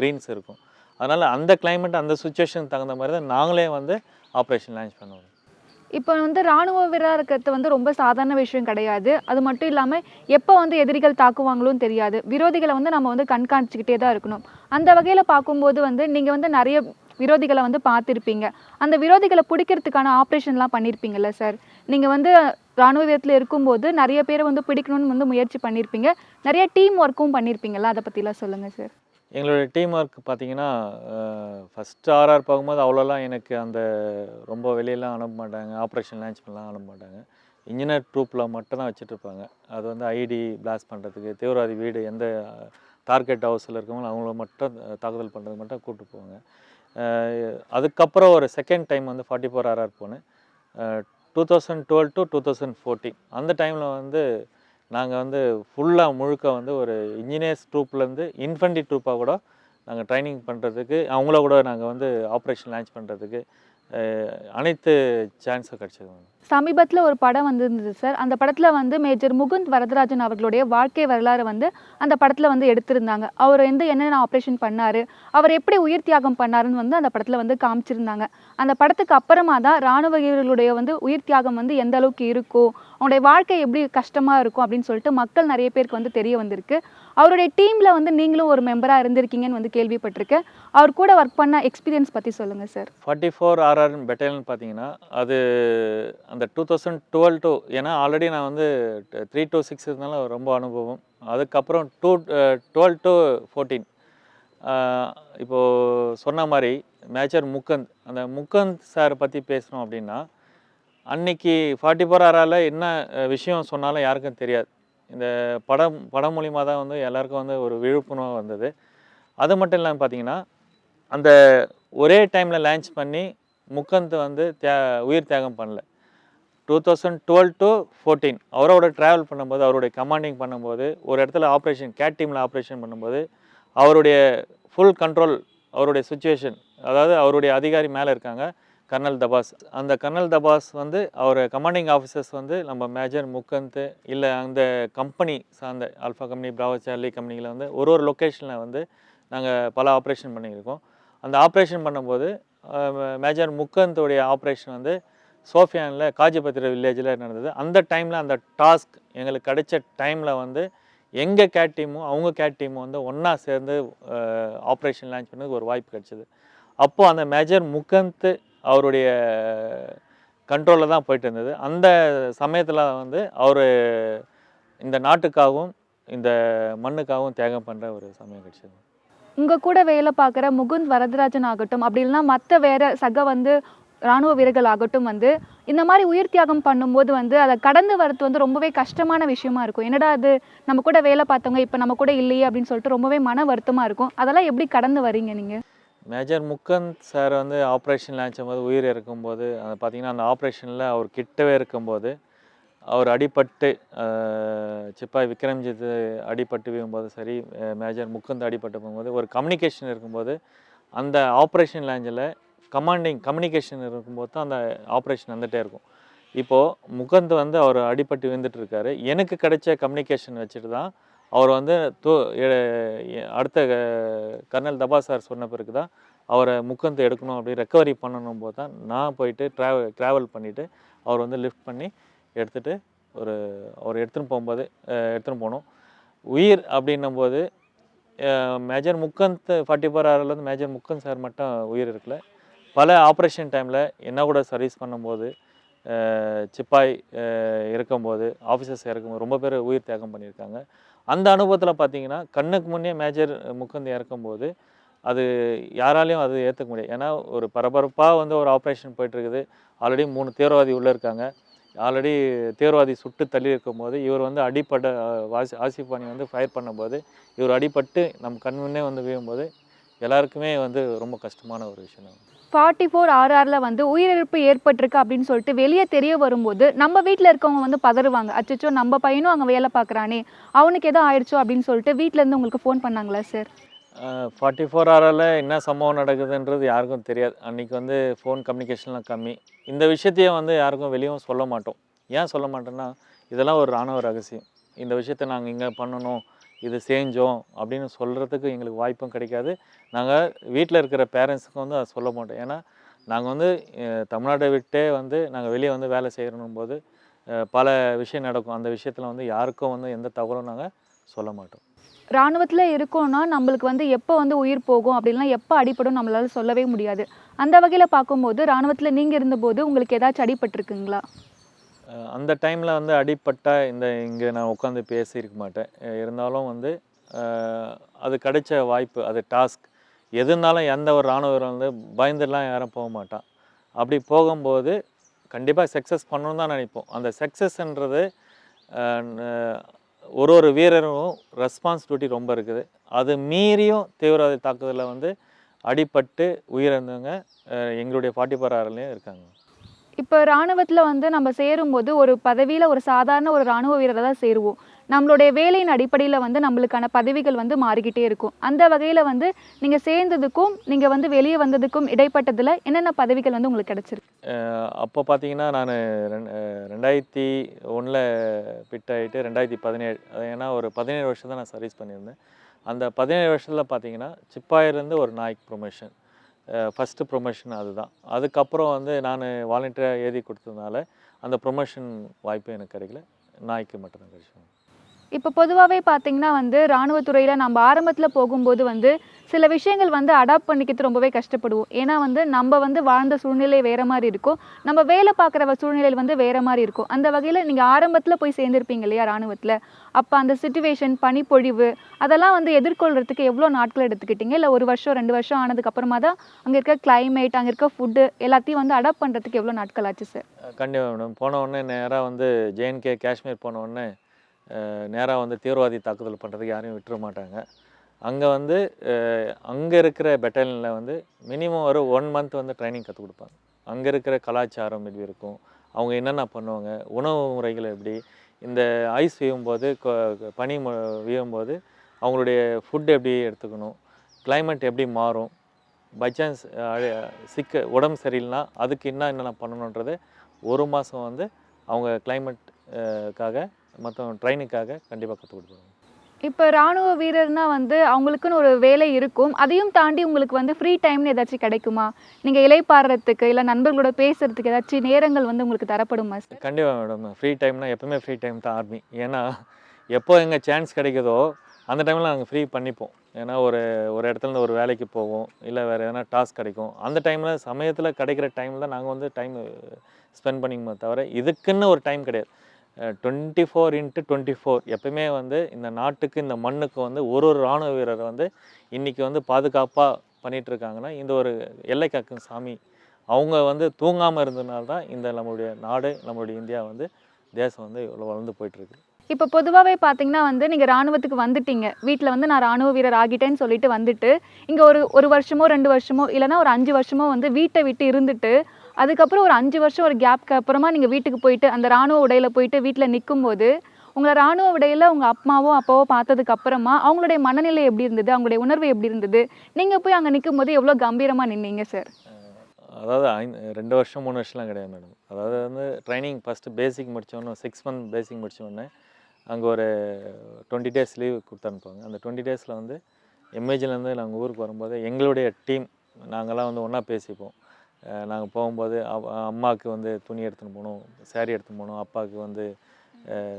க்ரீன்ஸ் இருக்கும். அதனால் அந்த கிளைமேட் அந்த சுச்சுவேஷனுக்கு தகுந்த மாதிரி தான் நாங்களே வந்து ஆப்ரேஷன் லான்ச் பண்ணுவோம். இப்போ வந்து இராணுவ வீரராக இருக்கிறது வந்து ரொம்ப சாதாரண விஷயம் கிடையாது. அது மட்டும் இல்லாமல் எப்போ வந்து எதிரிகள் தாக்குவாங்களும் தெரியாது. விரோதிகளை வந்து நம்ம வந்து கண்காணிச்சிக்கிட்டே தான் இருக்கணும். அந்த வகையில் பார்க்கும்போது வந்து நீங்கள் வந்து நிறைய விரோதிகளை வந்து பார்த்துருப்பீங்க. அந்த விரோதிகளை பிடிக்கிறதுக்கான ஆப்ரேஷன்லாம் பண்ணியிருப்பீங்கள்ல சார்? நீங்கள் வந்து இராணுவ வீரத்தில் இருக்கும்போது நிறைய பேரை வந்து பிடிக்கணும்னு வந்து முயற்சி பண்ணியிருப்பீங்க. நிறைய டீம் ஒர்க்கும் பண்ணியிருப்பீங்கள்ல, அதை பற்றிலாம் சொல்லுங்கள் சார். எங்களுடைய டீம் ஒர்க் பார்த்தீங்கன்னா ஃபஸ்ட்டு ஆர்ஆர் போகும்போது அவ்வளோலாம் எனக்கு அந்த ரொம்ப வெளியெல்லாம் அனுப்ப மாட்டாங்க, ஆப்ரேஷன் லான்ச் பண்ணலாம் அனுப்ப மாட்டாங்க. இன்ஜினியர் ட்ரூப்பில் மட்டும் தான் வச்சுட்ருப்பாங்க. அது வந்து ஐடி பிளாஸ்ட் பண்ணுறதுக்கு, தீவிரவாதி வீடு எந்த டார்கெட் ஹவுஸில் இருக்கவங்க அவங்கள மட்டும் தாக்குதல் பண்ணுறது மட்டும் கூப்பிட்டு போவாங்க. அதுக்கப்புறம் ஒரு செகண்ட் டைம் வந்து 44 RR போனேன். 2012 to 2014 அந்த டைமில் வந்து நாங்கள் வந்து ஃபுல்லாக முழுக்க வந்து ஒரு இன்ஜினியர்ஸ் ட்ரூப்லேருந்து இன்ஃபென்ட்ரி ட்ரூப்பாக கூட நாங்கள் ட்ரைனிங் பண்ணுறதுக்கு அவங்கள கூட நாங்கள் வந்து ஆப்ரேஷன் லான்ச் பண்ணுறதுக்கு அனைத்து சான்ஸும் கிடச்சிது. சமீபத்தில் ஒரு படம் வந்திருந்தது சார். அந்த படத்தில் வந்து மேஜர் முகுந்த் வரதராஜன் அவர்களுடைய வாழ்க்கை வரலாறு வந்து அந்த படத்தில் வந்து எடுத்திருந்தாங்க. அவர் வந்து என்னென்ன ஆப்ரேஷன் பண்ணார், அவர் எப்படி உயிர் தியாகம் பண்ணாருன்னு வந்து அந்த படத்தில் வந்து காமிச்சிருந்தாங்க. அந்த படத்துக்கு அப்புறமா தான் இராணுவ வீரர்களுடைய வந்து உயிர் தியாகம் வந்து எந்த அளவுக்கு இருக்கும், அவங்களுடைய வாழ்க்கை எப்படி கஷ்டமாக இருக்கும் அப்படின்னு சொல்லிட்டு மக்கள் நிறைய பேருக்கு வந்து தெரிய வந்திருக்கு. அவருடைய டீமில் வந்து நீங்களும் ஒரு மெம்பராக இருந்திருக்கீங்கன்னு வந்து கேள்விப்பட்டிருக்கேன். அவர் கூட ஒர்க் பண்ண எக்ஸ்பீரியன்ஸ் பற்றி சொல்லுங்கள் சார். 44 RR பெட்டாலியன் பார்த்தீங்கன்னா அது அந்த 2012 to ஏன்னா ஆல்ரெடி நான் வந்து 3 to 6 இருந்தாலும் ரொம்ப அனுபவம். அதுக்கப்புறம் 12 to 14 இப்போது சொன்ன மாதிரி மேஜர் முகுந்த், அந்த முகுந்த் சார் பற்றி பேசணும் அப்படின்னா அன்னைக்கு 44 RRல என்ன விஷயம் சொன்னாலும் யாருக்கும் தெரியாது. இந்த படம் மூலிமா தான் வந்து எல்லாருக்கும் வந்து ஒரு விழிப்புணர்வு வந்தது. அது மட்டும் இல்லாமல் பார்த்தீங்கன்னா அந்த ஒரே டைமில் லான்ச் பண்ணி முகுந்த் வந்து உயிர் தியாகம் பண்ணல. 2012 to 14 அவரோட ட்ராவல் பண்ணும்போது, அவருடைய கமாண்டிங் பண்ணும்போது, ஒரு இடத்துல ஆப்ரேஷன் கேட் டீமில் ஆப்ரேஷன் பண்ணும்போது அவருடைய ஃபுல் கண்ட்ரோல், அவருடைய சுச்சுவேஷன், அதாவது அவருடைய அதிகாரி மேலே இருக்காங்க கர்னல் தபாஸ். அந்த கர்னல் தபாஸ் வந்து அவர் கமாண்டிங் ஆஃபீஸர்ஸ் வந்து நம்ம மேஜர் முகுந்த் இல்லை அந்த கம்பெனி சார்ந்த ஆல்ஃபா கம்பெனி, பிராவோ சார்லி கம்பெனியில் வந்து ஒரு லொக்கேஷனில் வந்து நாங்கள் பல ஆப்ரேஷன் பண்ணியிருக்கோம். அந்த ஆப்ரேஷன் பண்ணும்போது மேஜர் முகுந்தோடைய ஆப்ரேஷன் வந்து சோஃபியானில் காஜிபத்ரா வில்லேஜில் நடந்தது. அந்த டைமில் அந்த டாஸ்க் எங்களுக்கு கிடைச்ச டைமில் வந்து எங்கள் கேட் டீமும் அவங்க கேட் டீமும் வந்து ஒன்றா சேர்ந்து ஆப்ரேஷன் லான்ச் பண்ணதுக்கு ஒரு வாய்ப்பு கிடச்சிது. அப்போது அந்த மேஜர் முகுந்த் அவருடைய கண்ட்ரோலில் தான் போயிட்டு இருந்தது. அந்த சமயத்தில் வந்து அவர் இந்த நாட்டுக்காகவும் இந்த மண்ணுக்காகவும் தியாகம் பண்ணுற ஒரு சமயம் கிடச்சிது. உங்கள் கூட வேலை பார்க்குற முகுந்த் வரதராஜன் ஆகட்டும், அப்படி இல்லைனா மற்ற வேறு சக வந்து இராணுவ வீரர்கள் ஆகட்டும் வந்து இந்த மாதிரி உயிர் தியாகம் பண்ணும்போது வந்து அதை கடந்து வரது வந்து ரொம்பவே கஷ்டமான விஷயமா இருக்கும். என்னடா அது, நம்ம கூட வேலை பார்த்தவங்க இப்போ நம்ம கூட இல்லையே அப்படின்னு சொல்லிட்டு ரொம்பவே மன வருத்தமாக இருக்கும். அதெல்லாம் எப்படி கடந்து வரீங்க நீங்கள்? மேஜர் முகுந்த் சார் வந்து ஆப்ரேஷன் லான்ச் போது உயிர் இறக்கும்போது அதை பார்த்திங்கன்னா அந்த ஆப்ரேஷனில் அவர் கிட்டவே இருக்கும்போது அவர் அடிபட்டு சிப்பாய் விக்ரம்ஜித் அடிபட்டு விழும்போது சரி, மேஜர் முகுந்த் அடிபட்டு போகும்போது ஒரு கம்யூனிகேஷன் இருக்கும்போது அந்த ஆப்ரேஷன் லான்ச்சில் கம்யூனிகேஷன் இருக்கும்போது தான் அந்த ஆப்ரேஷன் வந்துகிட்டே இருக்கும். இப்போது முகுந்த் வந்து அவர் அடிபட்டு விழுந்துட்டுருக்காரு. எனக்கு கிடைச்ச கம்யூனிகேஷன் வச்சுட்டு தான் அவர் வந்து அடுத்த கர்னல் தபா சார் சொன்ன பிறகு தான் அவரை முகுந்த் எடுக்கணும் அப்படி ரெக்கவரி பண்ணணும் போது தான் நான் போயிட்டு ட்ராவல் பண்ணிவிட்டு அவர் வந்து லிஃப்ட் பண்ணி எடுத்துகிட்டு அவர் எடுத்துகிட்டு போனோம். உயிர் அப்படின்னும்போது மேஜர் முகுந்த் 44 RRலேருந்து மேஜர் முகுந்த் சார் மட்டும் உயிர் இருக்கல. பல ஆப்ரேஷன் டைமில் என்ன கூட சர்வீஸ் பண்ணும்போது சிப்பாய் இருக்கும்போது, ஆஃபீஸர்ஸ் இறக்கும்போது ரொம்ப பேர் உயிர் தியாகம் பண்ணியிருக்காங்க. அந்த அனுபவத்தில் பார்த்தீங்கன்னா கண்ணுக்கு முன்னே மேஜர் முகுந்த் இறக்கும்போது அது யாராலையும் அது ஏற்றுக்க முடியாது. ஏன்னா ஒரு பரபரப்பாக வந்து ஒரு ஆப்ரேஷன் போயிட்டுருக்குது. ஆல்ரெடி 3 தீவிரவாதி உள்ளே இருக்காங்க. ஆல்ரெடி தீவிரவாதி சுட்டு தள்ளி இருக்கும்போது இவர் வந்து அடிப்பட ஆசிஃப் பானி வந்து ஃபயர் பண்ணும்போது இவர் அடிபட்டு நம்ம கண் முன்னே வந்து விழும்போது எல்லாருக்குமே வந்து ரொம்ப கஷ்டமான ஒரு விஷயம். 44 RRல வந்து உயிரிழப்பு ஏற்பட்டிருக்கு அப்படின்னு சொல்லிட்டு வெளியே தெரிய வரும்போது நம்ம வீட்டில் இருக்கவங்க வந்து பதறுவாங்க. அச்சச்சோ, நம்ம பையனும் அங்கே வேலை பார்க்குறானே, அவனுக்கு எதோ ஆயிடுச்சோ அப்படின்னு சொல்லிட்டு வீட்டிலேருந்து உங்களுக்கு ஃபோன் பண்ணாங்களா சார்? 44 RRல என்ன சம்பவம் நடக்குதுன்றது யாருக்கும் தெரியாது. அன்றைக்கி வந்து ஃபோன் கம்யூனிகேஷன்லாம் கம்மி. இந்த விஷயத்தையே வந்து யாருக்கும் வெளியும் சொல்ல மாட்டோம். ஏன் சொல்ல மாட்டோன்னா, இதெல்லாம் ஒரு இராணுவ ரகசியம். இந்த விஷயத்த நாங்கள் இங்கே பண்ணணும், இது செஞ்சோம் அப்படின்னு சொல்கிறதுக்கு எங்களுக்கு வாய்ப்பும் கிடைக்காது. நாங்கள் வீட்டில் இருக்கிற பேரண்ட்ஸுக்கும் வந்து அதை சொல்ல மாட்டோம். ஏன்னா நாங்கள் வந்து தமிழ்நாட்டை விட்டே வந்து நாங்கள் வெளியே வந்து வேலை செய்யணும் போது பல விஷயம் நடக்கும். அந்த விஷயத்தில் வந்து யாருக்கும் வந்து எந்த தகவலும் நாங்கள் சொல்ல மாட்டோம். இராணுவத்தில் இருக்கோன்னா நம்மளுக்கு வந்து எப்போ வந்து உயிர் போகும் அப்படின்லாம் எப்போ அடிப்படும் நம்மளால சொல்லவே முடியாது. அந்த வகையில் பார்க்கும்போது இராணுவத்தில் நீங்கள் இருந்தபோது உங்களுக்கு ஏதாச்சும் அடிபட்டிருக்குங்களா? அந்த டைமில் வந்து அடிப்பட்டால் இங்கே நான் உட்காந்து பேசியிருக்க மாட்டேன். இருந்தாலும் வந்து அது கிடைச்ச வாய்ப்பு, அது டாஸ்க். எது இருந்தாலும் எந்த ஒரு இராணுவ வீரர் வந்து பயந்துலாம் யாரும் போக மாட்டான். அப்படி போகும்போது கண்டிப்பாக சக்ஸஸ் பண்ணணும்னு தான் நினைப்போம். அந்த சக்ஸஸ்ன்றது ஒரு வீரரும் ரெஸ்பான்சிபிலிட்டி ரொம்ப இருக்குது. அது மீறியும் தீவிரவாத தாக்குதலில் வந்து அடிபட்டு உயிரிழந்தவங்க எங்களுடைய 44 ஆறுலேயும் இருக்காங்க. இப்போ ராணுவத்துல வந்து நம்ம சேரும்போது ஒரு பதவியில ஒரு சாதாரண ஒரு ராணுவ வீரரா தான் சேருவோம். நம்மளுடைய வேலையின் அடிப்படையில வந்து நம்மளுக்கான பதவிகள் வந்து மாறிக்கிட்டே இருக்கும். அந்த வகையில வந்து நீங்க சேர்ந்ததுக்கும், நீங்க வந்து வெளிய வந்ததுக்கும் இடைப்பட்டதுல என்னென்ன பதவிகள் வந்து உங்களுக்கு கிடைச்சிருக்கு? அப்போ பார்த்தீங்கன்னா, நானு 2001ல் பிட் ஆயிட்டு 2017 ஏன்னா ஒரு 17 வருஷம் தான் நான் சர்வீஸ் பண்ணியிருந்தேன். அந்த 17 வருஷத்துல பார்த்தீங்கன்னா, சிப்பாயிலேருந்து ஒரு நாய்க் ப்ரொமோஷன். ஃபஸ்ட்டு ப்ரொமோஷன் அதுதான். அதுக்கப்புறம் வந்து நானு வாலண்டியரா எழுதி கொடுத்ததுனால, அந்த ப்ரொமோஷன் வாய்ப்பு எனக்கு கிடைக்கல. நாய்க்கு மட்டும் தான் கிடைச்சது. இப்போ பொதுவாவே பார்த்தீங்கன்னா வந்து, ராணுவத்துறையில நம்ம ஆரம்பத்துல போகும்போது வந்து, சில விஷயங்கள் வந்து அடாப்ட் பண்ணிக்கிறது ரொம்பவே கஷ்டப்படுவோம். ஏன்னா வந்து, நம்ப வந்து வாழ்ந்த சூழ்நிலை வேற மாரி இருக்கும். நம்ம வேலை பார்க்குற சூழ்நிலை வந்து வேற மாரி இருக்கும். அந்த வகையில நீங்க ஆரம்பத்துல போய் சேர்ந்திருப்பீங்க இல்லையா ராணுவத்துல? அப்ப அந்த சிச்சுவேஷன், பணிப்பொழிவு அதெல்லாம் வந்து எதிர்கொள்றதுக்கு எவ்வளோ நாட்கள் எடுத்துக்கிட்டீங்க? இல்ல 1 வருஷம், 2 வருஷம் ஆனதுக்கு அப்புறமா தான், அங்க இருக்க கிளைமேட், அங்க இருக்க ஃபுட்டு எல்லாத்தையும் வந்து அடாப்ட் பண்றதுக்கு எவ்வளோ நாட்கள் ஆச்சு சார்? கண்டிப்பா மேடம். போன உடனே நேரா வந்து ஜேஎன்கே காஷ்மீர் போன உடனே, நேரா வந்து தீவிரவாதி தாக்குதல் பண்ணுறதுக்கு யாரையும் விட்டுற மாட்டாங்க. அங்கே வந்து அங்கே இருக்கிற பெட்டாலியனில் வந்து மினிமம் ஒரு 1 மந்த் வந்து ட்ரைனிங் கற்றுக் கொடுப்பாங்க. அங்கே இருக்கிற கலாச்சாரம் எப்படி இருக்கும், அவங்க என்னென்ன பண்ணுவாங்க, உணவு முறைகள் எப்படி, இந்த ஐஸ் வீயும்போது பனி வீயும்போது அவங்களுடைய ஃபுட் எப்படி எடுத்துக்கணும், கிளைமேட் எப்படி மாறும், பை சான்ஸ் உடம்பு சரியில்லைனா அதுக்கு என்னென்ன பண்ணணுன்றது 1 மாதம் வந்து அவங்க கிளைமேட்காக மற்ற ட்ரைனுக்காக கண்டிப்பாக கற்றுக் கொடுப்பாங்க. இப்ப ராணுவ வீரர்னா வந்து அவங்களுக்குன்னு ஒரு வேலை இருக்கும். அதையும் தாண்டி உங்களுக்கு வந்து ஃப்ரீ டைம்னு ஏதாச்சும் கிடைக்குமா? நீங்க இளைப்பாறுறதுக்கு, இல்ல நண்பர்களோட பேசுறதுக்கு ஏதாச்சும் நேரங்கள் வந்து உங்களுக்கு தரப்படுமா சார்? கண்டிப்பாக மேடம். ஃப்ரீ டைம்னா எப்பவுமே ஃப்ரீ டைம் தான் ஆர்மி. ஏன்னா, எப்போ எங்கே சான்ஸ் கிடைக்குதோ, அந்த டைமில் நாங்கள் ஃப்ரீ பண்ணிப்போம். ஏன்னா, ஒரு ஒரு இடத்துலேருந்து ஒரு வேலைக்கு போவோம், இல்லை வேறு எதனா டாஸ்க் கிடைக்கும். அந்த டைமில் சமயத்தில் கிடைக்கிற டைமில் தான் நாங்கள் வந்து டைம் ஸ்பெண்ட் பண்ணிக்குமே தவிர, இதுக்குன்னு ஒரு டைம் கிடையாது. 24x24 எப்பவுமே வந்து இந்த நாட்டுக்கு, இந்த மண்ணுக்கு வந்து ஒரு ஒரு ராணுவ வீரர் வந்து இன்றைக்கி வந்து பாதுகாப்பாக பண்ணிகிட்ருக்காங்கன்னா, இந்த ஒரு எல்லை காக்கும் சாமி அவங்க வந்து தூங்காமல் இருந்ததுனால தான் இந்த நம்மளுடைய நாடு, நம்மளுடைய இந்தியா வந்து தேசம் வந்து இவ்வளோ வளர்ந்து போயிட்டுருக்கு. இப்ப பொதுவாவே பார்த்தீங்கன்னா வந்து, நீங்க ராணுவத்துக்கு வந்துட்டீங்க. வீட்ல வந்து நான் ராணுவ வீரர் ஆகிட்டேன்னு சொல்லிட்டு வந்துட்டு, இங்க ஒரு 1 வருஷமோ, 2 வருஷமோ, இல்லன்னா ஒரு 5 வருஷமோ வந்து வீட்ட விட்டு இருந்துட்டு, அதுக்கப்புறம் ஒரு 5 வருஷம் ஒரு கேப்க்கு அப்புறமா நீங்க வீட்டுக்கு போயிட்டு, அந்த ராணுவ உடையில போயிட்டு வீட்ல நிக்கும்போது, உங்கள ராணுவ உடையில உங்க அம்மாவோ, அப்பாவோ பார்த்ததுக்கு அப்புறமா, அவங்களுடைய மனநிலை எப்படி இருந்தது? அவங்களுடைய உணர்வு எப்படி இருந்தது? நீங்க போய் அங்க நிக்கும்போது எவ்வளோ கம்பீரமா நின்னீங்க சார்? அதாவது 2 வருஷம் 3 வருஷம்லாம் கிடையாது மேடம். அதாவது வந்து ட்ரைனிங் ஃபஸ்ட்டு பேசிக் முடித்தோன்னே 6 மந்த் பேசிக் முடித்தோடனே அங்கே ஒரு 20 டேஸ் லீவ் கொடுத்து அனுப்புவாங்க. அந்த 20 டேஸில் வந்து எம்ஏஜிலேருந்து நாங்கள் ஊருக்கு வரும்போது எங்களுடைய டீம் நாங்கள்லாம் வந்து ஒன்றா பேசிப்போம். நாங்கள் போகும்போது அம்மாவுக்கு வந்து துணி எடுத்துன்னு போகணும், சேரீ எடுத்துன்னு போகணும், அப்பாவுக்கு வந்து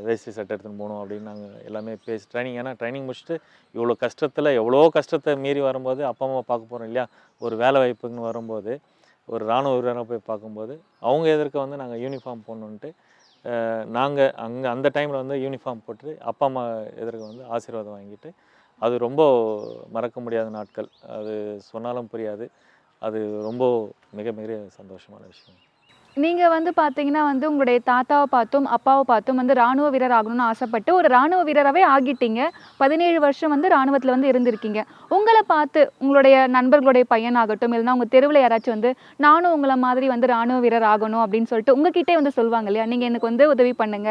வேஷ்டி சட்டை எடுத்துன்னு போகணும் அப்படின்னு நாங்கள் எல்லாமே பேசி ட்ரைனிங் ஏன்னா ட்ரைனிங் முடிச்சுட்டு இவ்வளோ கஷ்டத்தில் எவ்வளோ கஷ்டத்தை மீறி வரும்போது அப்பா அம்மா பார்க்க போகிறோம் இல்லையா, ஒரு வேலை வாய்ப்புன்னு வரும்போது ஒரு இராணுவ வீரராக போய் பார்க்கும்போது அவங்க எதிர்க்க வந்து நாங்கள் யூனிஃபார்ம் போடணுன்ட்டு நாங்கள் அங்கே அந்த டைமில் வந்து யூனிஃபார்ம் போட்டு அப்பா அம்மா எதிர்க்க வந்து ஆசீர்வாதம் வாங்கிட்டு அது ரொம்ப மறக்க முடியாத நாட்கள். அது சொன்னாலும் புரியாது. அது ரொம்ப மிக மிக சந்தோஷமான விஷயம். நீங்க வந்து பார்த்தீங்கன்னா வந்து, உங்களுடைய தாத்தாவ பார்த்தும், அப்பாவ பார்த்தும் வந்து ராணுவ வீரர் ஆகணும்னு ஆசைப்பட்டு, ஒரு ராணுவ வீரராவே ஆகிட்டீங்க. 17 வருஷம் வந்து ராணுவத்தில வந்து இருந்திருக்கீங்க. உங்கள பார்த்து உங்களுடைய நண்பர்களுடைய பையனாகட்டும், இல்லன்னா உங்க தெருவுல யாராச்சும் வந்து, "நானும் உங்கள மாதிரி வந்து ராணுவ வீரர் ஆகணும்." அப்படின்னு சொல்லிட்டு உங்ககிட்டயே வந்து சொல்லுவாங்க இல்லையா? "நீங்க எனக்கு வந்து உதவி பண்ணுங்க.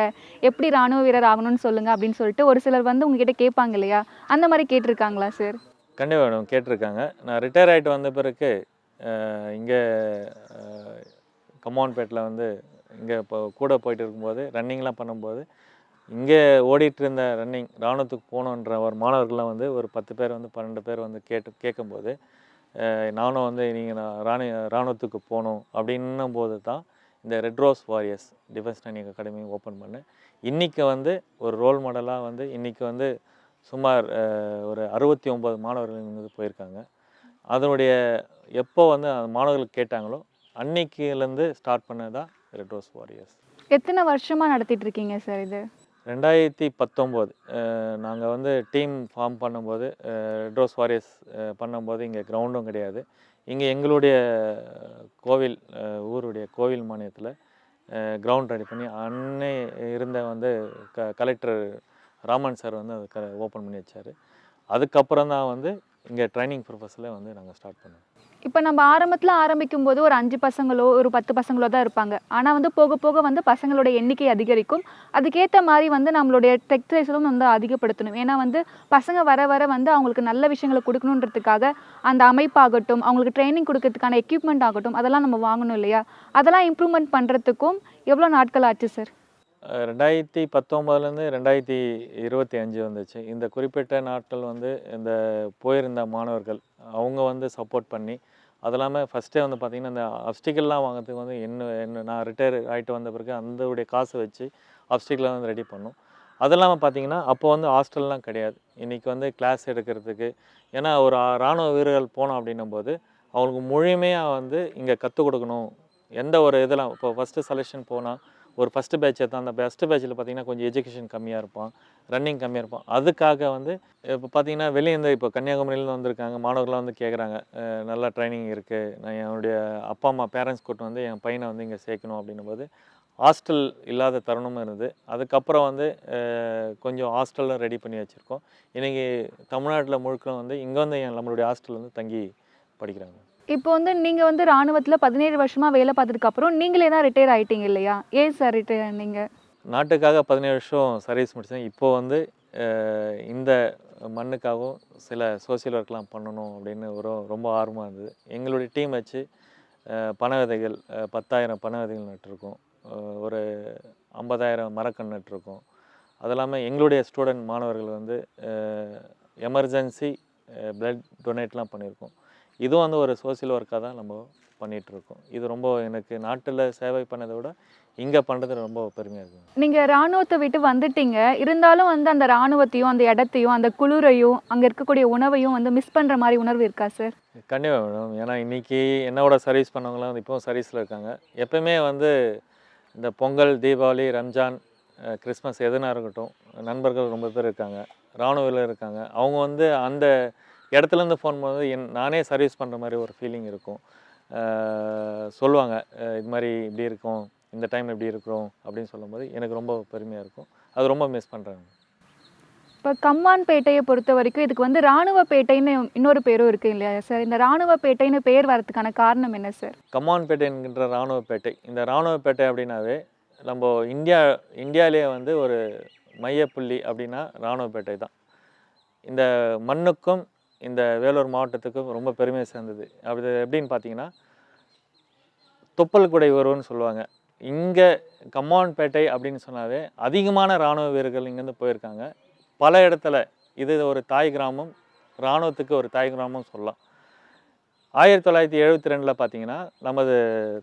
எப்படி ராணுவ வீரர் ஆகணும்னு சொல்லுங்க." அப்படின்னு சொல்லிட்டு ஒரு சிலர் வந்து உங்ககிட்ட கேட்பாங்க இல்லையா? அந்த மாரி கேட்டுருக்காங்களா சார்? கண்டிப்பாக மேடம் கேட்டிருக்காங்க. நான் ரிட்டயர் ஆகிட்டு வந்த பிறகு இங்கே கம்மோன்பேட்டில் வந்து இங்கே இப்போ கூட போயிட்டு இருக்கும்போது ரன்னிங்லாம் பண்ணும்போது இங்கே ஓடிட்டு இருந்த ரன்னிங் இராணுவத்துக்கு போகணுன்ற ஒரு மாணவர்கள்லாம் வந்து ஒரு 10 பேர் வந்து 12 பேர் வந்து கேட்கும்போது நானும் வந்து நீங்கள் இராணுவத்துக்கு போகணும் அப்படின்னும் போது தான் இந்த red rose warriors defence training academy open பண்ணேன். இன்றைக்கி வந்து ஒரு ரோல் மாடலாக வந்து இன்றைக்கி வந்து சுமார் ஒரு 69 மாணவர்கள் வந்து போயிருக்காங்க. அதனுடைய எப்போ வந்து அந்த மாணவர்கள் கேட்டாங்களோ அன்னைக்கிலேருந்து ஸ்டார்ட் பண்ணது தான் ரெட் ரோஸ் வாரியர்ஸ். எத்தன வருஷமா நடத்திட்டு இருக்கீங்க சார் இது? 2019 நாங்கள் வந்து டீம் ஃபார்ம் பண்ணும்போது ரெட் ரோஸ் வாரியர்ஸ் பண்ணும்போது இங்கே கிரவுண்டும் கிடையாது. இங்கே எங்களுடைய கோவில் ஊருடைய கோவில் மானியத்தில் கிரவுண்ட் ரெடி பண்ணி அன்னை இருந்த வந்து கலெக்டர் ராமன் சார் வந்து அதை ஓப்பன் பண்ணி வச்சார். அதுக்கப்புறம் தான் வந்து இங்கே ட்ரைனிங் ப்ரொஃபஸரில் வந்து நாங்கள் ஸ்டார்ட் பண்ணோம். இப்போ நம்ம ஆரம்பத்தில் ஆரம்பிக்கும்போது ஒரு 5 பசங்களோ ஒரு 10 பசங்களோ தான் இருப்பாங்க. ஆனால் வந்து போக போக வந்து பசங்களோட எண்ணிக்கை அதிகரிக்கும். அதுக்கேற்ற மாதிரி வந்து நம்மளுடைய டெக்ஸ்டைல்ஸும் வந்து அதிகப்படுத்தணும். ஏன்னா வந்து பசங்க வர வர வந்து அவங்களுக்கு நல்ல விஷயங்களை கொடுக்கணுன்றதுக்காக அந்த அமைப்பாகட்டும், அவங்களுக்கு ட்ரைனிங் கொடுக்கறதுக்கான எக்யூப்மெண்ட் ஆகட்டும், அதெல்லாம் நம்ம வாங்கணும் இல்லையா? அதெல்லாம் இம்ப்ரூவ்மெண்ட் பண்ணுறதுக்கும் எவ்வளோ நாட்கள் ஆச்சு சார்? 2019லேருந்து 2025 வந்துச்சு. இந்த குறிப்பிட்ட நாட்கள் வந்து இந்த போயிருந்த மாணவர்கள் அவங்க வந்து சப்போர்ட் பண்ணி, அது இல்லாமல் ஃபஸ்ட்டே வந்து பார்த்திங்கன்னா, இந்த அப்ஸ்டிக்கல்லாம் வாங்குறதுக்கு வந்து நான் ரிட்டையர் ஆகிட்டு வந்த பிறகு அந்தவுடைய காசை வச்சு அப்ஸ்டிக்கெலாம் வந்து ரெடி பண்ணோம். அது இல்லாமல் பார்த்திங்கன்னா, அப்போ வந்து ஹாஸ்டல்லாம் கிடையாது. இன்றைக்கி வந்து கிளாஸ் எடுக்கிறதுக்கு, ஏன்னா ஒரு இராணுவ வீரர்கள் போனோம் அப்படின்னும்போது அவங்களுக்கு முழுமையாக வந்து இங்கே கற்றுக் கொடுக்கணும். எந்த ஒரு இதெல்லாம் இப்போ ஃபஸ்ட்டு செலெக்ஷன் போனால் ஒரு ஃபஸ்ட்டு பேட்ச் எடுத்தால் அந்த ஃபஸ்ட்டு பேட்சில் பார்த்திங்கன்னா கொஞ்சம் எஜுகேஷன் கம்மியாக இருப்பான், ரன்னிங் கம்மியாக இருப்பான். அதுக்காக வந்து இப்போ பார்த்திங்கன்னா வெளியேருந்து இப்போ கன்னியாகுமரியிலேருந்து வந்திருக்காங்க மாணவர்கள்லாம் வந்து கேட்குறாங்க, நல்லா ட்ரைனிங் இருக்குது, நான் என்னுடைய அப்பா அம்மா பேரண்ட்ஸ் கூட்டு வந்து என் பையனை வந்து இங்கே சேர்க்கணும் அப்படின்னும்போது ஹாஸ்டல் இல்லாத தருணமும் இருந்தது. அதுக்கப்புறம் வந்து கொஞ்சம் ஹாஸ்டலும் ரெடி பண்ணி வச்சுருக்கோம். இன்றைக்கி தமிழ்நாட்டில் முழுக்க வந்து இங்கே வந்து நம்மளுடைய ஹாஸ்டல் வந்து தங்கி படிக்கிறாங்க. இப்போ வந்து நீங்க வந்து ராணுவத்துல 17 வருஷமா வேலை பார்த்ததுக்கு அப்புறம் நீங்களே தான் ரிட்டயர் ஆயிட்டீங்க இல்லையா? ஏன் சார் ரிட்டயர் ஆனீங்க? நாட்டுக்காக 17 வருஷம் சர்வீஸ் முடித்தேன். இப்போ வந்து இந்த மண்ணுக்காகவும் சில சோசியல் ஒர்க்லாம் பண்ணணும் அப்படின்னு ரொம்ப ஆர்வமாக இருந்தது. எங்களுடைய டீம் வச்சு பனை விதைகள் 10,000 பனை விதைகள் நட்டிருக்கோம். ஒரு 50,000 மரக்கன்று நட்டிருக்கோம். அது இல்லாமல் எங்களுடைய ஸ்டூடெண்ட் மாணவர்கள் வந்து எமர்ஜென்சி பிளட் டொனேட்லாம் பண்ணியிருக்கோம். இதுவும் வந்து ஒரு சோசியல் ஒர்க்காக தான் நம்ம பண்ணிகிட்ருக்கோம். இது ரொம்ப எனக்கு நாட்டில் சேவை பண்ணதை விட இங்கே பண்ணுறது ரொம்ப பெருமையாக இருக்குது. நீங்கள் இராணுவத்தை விட்டு வந்துட்டீங்க, இருந்தாலும் வந்து அந்த இராணுவத்தையும் அந்த இடத்தையும் அந்த குளிரையும் அங்கே இருக்கக்கூடிய உணவையும் வந்து மிஸ் பண்ணுற மாதிரி உணர்வு இருக்கா சார்? கண்டிப்பாக மேடம். ஏன்னா இன்றைக்கி என்னோட சர்வீஸ் பண்ணவங்களாம் வந்து இப்போவும் சர்வீஸில் இருக்காங்க. எப்போயுமே வந்து இந்த பொங்கல், தீபாவளி, ரம்ஜான், கிறிஸ்மஸ் எதுனா இருக்கட்டும், நண்பர்கள் ரொம்ப பேர் இருக்காங்க, இராணுவத்தில் இருக்காங்க. அவங்க வந்து அந்த இடத்துலேருந்து ஃபோன் பண்ணும்போது நானே சர்வீஸ் பண்ணுற மாதிரி ஒரு ஃபீலிங் இருக்கும். சொல்லுவாங்க, இது மாதிரி இப்படி இருக்கும், இந்த டைம் இப்படி இருக்கிறோம் அப்படின்னு சொல்லும்போது எனக்கு ரொம்ப பெருமையாக இருக்கும். அது ரொம்ப மிஸ் பண்ணுறாங்க. இப்போ கம்மான்பேட்டையை பொறுத்த வரைக்கும் இதுக்கு வந்து இராணுவப்பேட்டைன்னு இன்னொரு பேரும் இருக்குது இல்லையா சார்? இந்த இராணுவப்பேட்டைன்னு பேர் வரதுக்கான காரணம் என்ன சார்? கம்மான்பேட்டை என்கின்ற இராணுவப்பேட்டை, இந்த இராணுவப்பேட்டை அப்படின்னாவே நம்ம இந்தியாவிலே வந்து ஒரு மையப்புள்ளி அப்படின்னா இராணுவப்பேட்டை தான். இந்த மண்ணுக்கும் இந்த வேலூர் மாவட்டத்துக்கும் ரொம்ப பெருமை சேர்ந்தது. அப்படி எப்படின்னு பார்த்தீங்கன்னா, தொப்பல் குடை உறவுன்னு சொல்லுவாங்க. இங்கே கம்மான்பேட்டை அப்படின்னு சொன்னாவே அதிகமான இராணுவ வீரர்கள் இங்கேருந்து போயிருக்காங்க. பல இடத்துல இது ஒரு தாய் கிராமம், இராணுவத்துக்கு ஒரு தாய் கிராமம் சொல்லலாம். 1972 பார்த்தீங்கன்னா நமது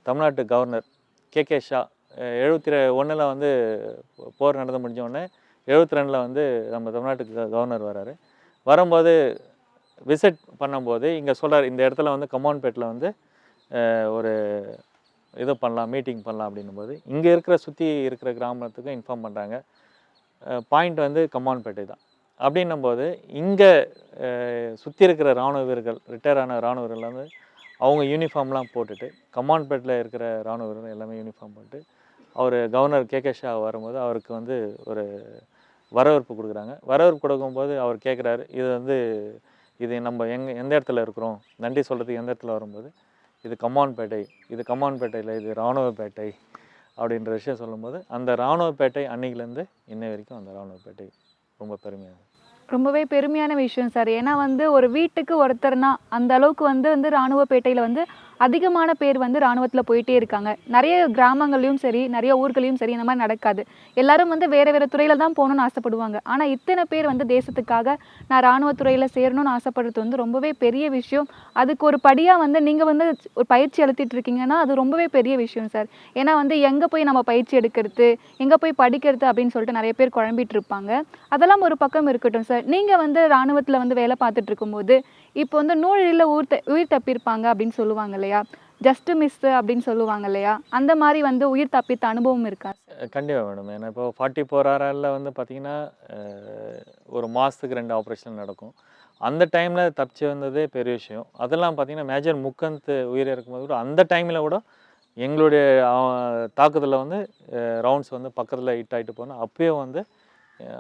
தமிழ்நாட்டு கவர்னர் கே ஷா 71 வந்து போர் நடந்து முடிஞ்ச உடனே 72 வந்து நம்ம தமிழ்நாட்டுக்கு கவர்னர் வராரு. வரும்போது விசிட் பண்ணும்போது இங்கே சொல்கிறார், இந்த இடத்துல வந்து கம்மான்பேட்டில் வந்து ஒரு இது பண்ணலாம், மீட்டிங் பண்ணலாம் அப்படின்னும்போது இங்கே சுற்றி இருக்கிற கிராமத்துக்கும் இன்ஃபார்ம் பண்ணுறாங்க. பாயிண்ட் வந்து கம்மான்பேட்டை தான். அப்படின்னும்போது இங்கே சுற்றி இருக்கிற இராணுவ வீரர்கள், ரிட்டையர் ஆன இராணுவ வீரர்கள் வந்து அவங்க யூனிஃபார்ம்லாம் போட்டுட்டு, கம்மான்பேட்டில் இருக்கிற இராணுவ வீரர்கள் எல்லாமே யூனிஃபார்ம் போட்டு அவர் கவர்னர் கே ஷா வரும்போது அவருக்கு வந்து ஒரு வரவேற்பு கொடுக்குறாங்க. வரவேற்பு கொடுக்கும்போது அவர் கேட்குறாரு, இது நம்ம எந்த இடத்துல இருக்கிறோம், நன்றி சொல்கிறதுக்கு எந்த இடத்துல வரும்போது இது கம்மான்பேட்டையில் இது இராணுவப்பேட்டை அப்படின்ற விஷயம் சொல்லும்போது அந்த இராணுவப்பேட்டை அன்னைக்குலேருந்து இன்னை வரைக்கும் அந்த இராணுவப்பேட்டை ரொம்ப பெருமையாக. ரொம்பவே பெருமையான விஷயம் சார். ஏன்னா வந்து ஒரு வீட்டுக்கு ஒருத்தர்னா அந்த அளவுக்கு வந்து இராணுவப்பேட்டையில் வந்து அதிகமான பேர் வந்து இராணுவத்தில் போயிட்டே இருக்காங்க. நிறைய கிராமங்கள்லையும் சரி, நிறைய ஊர்களையும் சரி இந்த மாதிரி நடக்காது. எல்லாரும் வந்து வேறு வேறு துறையில் தான் போகணுன்னு ஆசைப்படுவாங்க. ஆனால் இத்தனை பேர் வந்து தேசத்துக்காக நான் இராணுவத்துறையில் சேரணும்னு ஆசைப்படுறது வந்து ரொம்பவே பெரிய விஷயம். அதுக்கு ஒரு படியாக வந்து நீங்கள் வந்து ஒரு பயிற்சி அளித்துட்டு இருக்கீங்கன்னா அது ரொம்பவே பெரிய விஷயம் சார். ஏன்னா வந்து எங்கே போய் நம்ம பயிற்சி எடுக்கிறது, எங்கே போய் படிக்கிறது அப்படின்னு சொல்லிட்டு நிறைய பேர் குழம்பிட்டு இருப்பாங்க. அதெல்லாம் ஒரு பக்கம் இருக்கட்டும் சார். நீங்கள் வந்து இராணுவத்தில் வந்து வேலை பார்த்துட்டு இருக்கும்போது இப்போ வந்து நூலில் உயிர் தப்பியிருப்பாங்க அப்படின்னு சொல்லுவாங்க இல்லையா? ஜஸ்ட் மிஸ் அப்படின்னு சொல்லுவாங்க இல்லையா? அந்த மாதிரி வந்து உயிர் தப்பித்த அனுபவம் இருக்கா? கண்டிப்பாக மேடம். ஏன்னா இப்போ 44 RRL வந்து பார்த்திங்கன்னா ஒரு மாதத்துக்கு 2 ஆப்ரேஷன் நடக்கும். அந்த டைமில் தப்பிச்சு வந்ததே பெரிய விஷயம். அதெல்லாம் பார்த்திங்கன்னா மேஜர் முக்கந்த் உயிர் இருக்கும்போது கூட அந்த டைமில் கூட எங்களுடைய தாக்குதலில் வந்து ரவுண்ட்ஸ் வந்து பக்கத்தில் ஹிட் ஆகிட்டு போனோம். அப்போயும் வந்து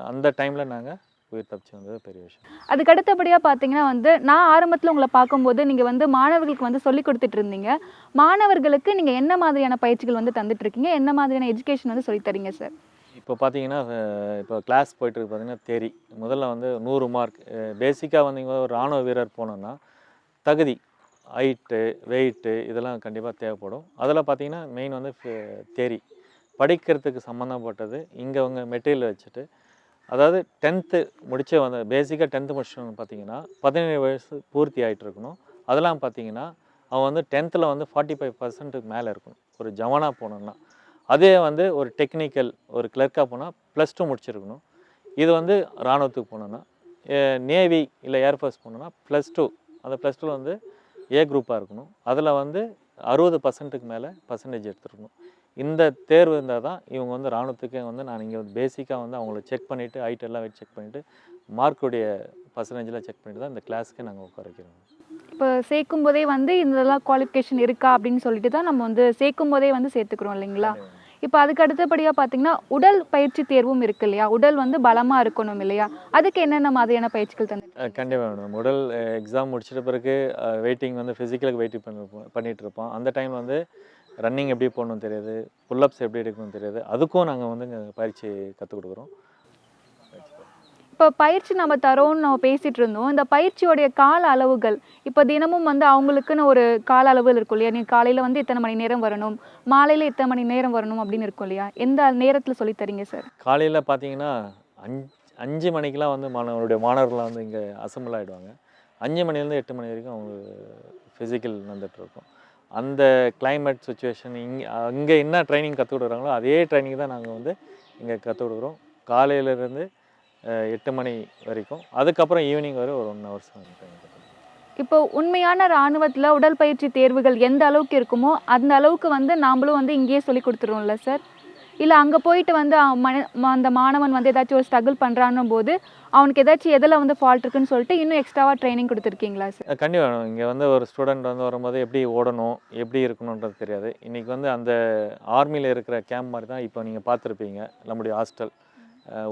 அந்த டைமில் நாங்கள் உயிர் தப்பிச்சு வந்தது பெரிய விஷயம். அதுக்கு அடுத்தபடியாக பார்த்தீங்கன்னா வந்து நான் ஆரம்பத்தில் உங்களை பார்க்கும்போது நீங்கள் வந்து மாணவர்களுக்கு வந்து சொல்லி கொடுத்துட்டு இருந்தீங்க. மாணவர்களுக்கு நீங்கள் என்ன மாதிரியான பயிற்சிகள் வந்து தந்துட்டு இருக்கீங்க, என்ன மாதிரியான எஜுகேஷன் வந்து சொல்லித் தரீங்க சார்? இப்போ பார்த்தீங்கன்னா இப்போ கிளாஸ் போயிட்டுருக்கு பார்த்தீங்கன்னா தேரி முதல்ல வந்து 100 மார்க். பேசிக்காக வந்து இங்கே ஒரு இராணுவ வீரர் போனோன்னா தகுதி, ஹைட்டு, வெயிட்டு இதெல்லாம் கண்டிப்பாக தேவைப்படும். அதில் பார்த்தீங்கன்னா மெயின் வந்து தேரி படிக்கிறதுக்கு சம்மந்தப்பட்டது. இங்கே அவங்க மெட்டீரியல் வச்சுட்டு, அதாவது 10th முடிச்சே வந்து பேசிக்காக 10th முடிச்சவங்க பார்த்தீங்கன்னா 17 வயசு பூர்த்தி ஆகிட்டு இருக்கணும். அதெல்லாம் பார்த்தீங்கன்னா அவன் வந்து 10th வந்து 45% மேலே இருக்கணும் ஒரு ஜவானாக போனோன்னா. அதே வந்து ஒரு டெக்னிக்கல் ஒரு கிளர்க்காக போனால் +2 முடிச்சிருக்கணும். இது வந்து இராணுவத்துக்கு போனோன்னா, நேவி இல்லை ஏர்ஃபோர்ஸ் போனோன்னா +2 அந்த +2 வந்து ஏ குரூப்பாக இருக்கணும். அதில் வந்து 60%க்கு மேலே பர்சன்டேஜ் எடுத்துருக்கணும். இந்த தேர்வு இருந்தால் தான் இவங்க வந்து இராணுவத்துக்கே வந்து நான் இங்கே பேசிக்காக வந்து அவங்கள செக் பண்ணிவிட்டு ஹைட் எல்லாம் வச்சு செக் பண்ணிவிட்டு மார்க்குடைய பர்சன்டேஜெலாம் செக் பண்ணிட்டு தான் இந்த கிளாஸுக்கு நாங்கள் உட்கார வைக்கிறோம். இப்போ சேர்க்கும் போதே வந்து இதெல்லாம் குவாலிஃபிகேஷன் இருக்கா அப்படின்னு சொல்லிட்டு தான் நம்ம வந்து சேர்க்கும் போதே வந்து சேர்த்துக்கிறோம் இல்லைங்களா? இப்போ அதுக்கு அடுத்தபடியாக பார்த்தீங்கன்னா உடல் பயிற்சி தேர்வும் இருக்கு இல்லையா? உடல் வந்து பலமாக இருக்கணும் இல்லையா? அதுக்கு என்னென்ன மாதிரியான பயிற்சிகள் தந்து? கண்டிப்பாக மேடம். உடல் எக்ஸாம் முடிச்சிட்ட பிறகு வெயிட்டிங் வந்து ஃபிசிக்கலுக்கு வெயிட்டிங் பண்ணிகிட்டு இருப்போம். அந்த டைம் வந்து ரன்னிங் எப்படி போடணும்னு தெரியாது, புல்லப்ஸ் எப்படி எடுக்கணும்னு தெரியாது. அதுக்கும் நாங்கள் வந்து இங்கே பயிற்சி கற்றுக் கொடுக்குறோம். இப்போ பயிற்சி நம்ம தரோன்னு நம்ம பேசிகிட்டு இருந்தோம். இந்த பயிற்சியோடைய கால அளவுகள் இப்போ தினமும் வந்து அவங்களுக்குன்னு ஒரு கால அளவுகள் இருக்கும் இல்லையா? நீ காலையில் வந்து இத்தனை மணி நேரம் வரணும், மாலையில் இத்தனை மணி நேரம் வரணும் அப்படின்னு இருக்கும் இல்லையா? எந்த நேரத்தில் சொல்லித் தரீங்க சார்? காலையில் பார்த்தீங்கன்னா 5 மணிக்கெலாம் வந்து மாணவர்கள்லாம் வந்து இங்கே அசம்பிள் ஆகிடுவாங்க. 5 மணிலேருந்து 8 மணி வரைக்கும் அவங்க ஃபிசிக்கல் வந்துட்டுருக்கோம். அந்த கிளைமேட் சுச்சுவேஷன் அங்கே என்ன ட்ரைனிங் கற்றுக் கொடுக்குறாங்களோ அதே ட்ரைனிங் தான் நாங்கள் வந்து இங்கே கற்றுக் கொடுக்குறோம். காலையிலேருந்து 8 மணி வரைக்கும். அதுக்கப்புறம் ஈவினிங் வரை ஒரு 1 ஹவர்ஸ் ட்ரைனிங். இப்போ உண்மையான இராணுவத்தில் உடற்பயிற்சி தேர்வுகள் எந்த அளவுக்கு இருக்குமோ அந்த அளவுக்கு வந்து நாமளும் வந்து இங்கேயே சொல்லி கொடுத்துருவோம்ல சார்? இல்லை அங்கே போயிட்டு வந்து அந்த மாணவன் வந்து ஏதாச்சும் ஒரு ஸ்ட்ரகிள் பண்ணுறான்னும் போது அவனுக்கு ஏதாச்சும் எதில் வந்து ஃபால்ட் இருக்குன்னு சொல்லிட்டு இன்னும் எக்ஸ்ட்ராவாக ட்ரைனிங் கொடுத்துருக்கீங்களா சார்? கண்டிப்பாக. இங்கே வந்து ஒரு ஸ்டூடெண்ட் வந்து வரும்போது எப்படி ஓடணும், எப்படி இருக்கணுன்றது தெரியாது. இன்றைக்கி வந்து அந்த ஆர்மியில் இருக்கிற கேம்ப் மாதிரி தான் இப்போ நீங்கள் பார்த்துருப்பீங்க நம்முடைய ஹாஸ்டல்.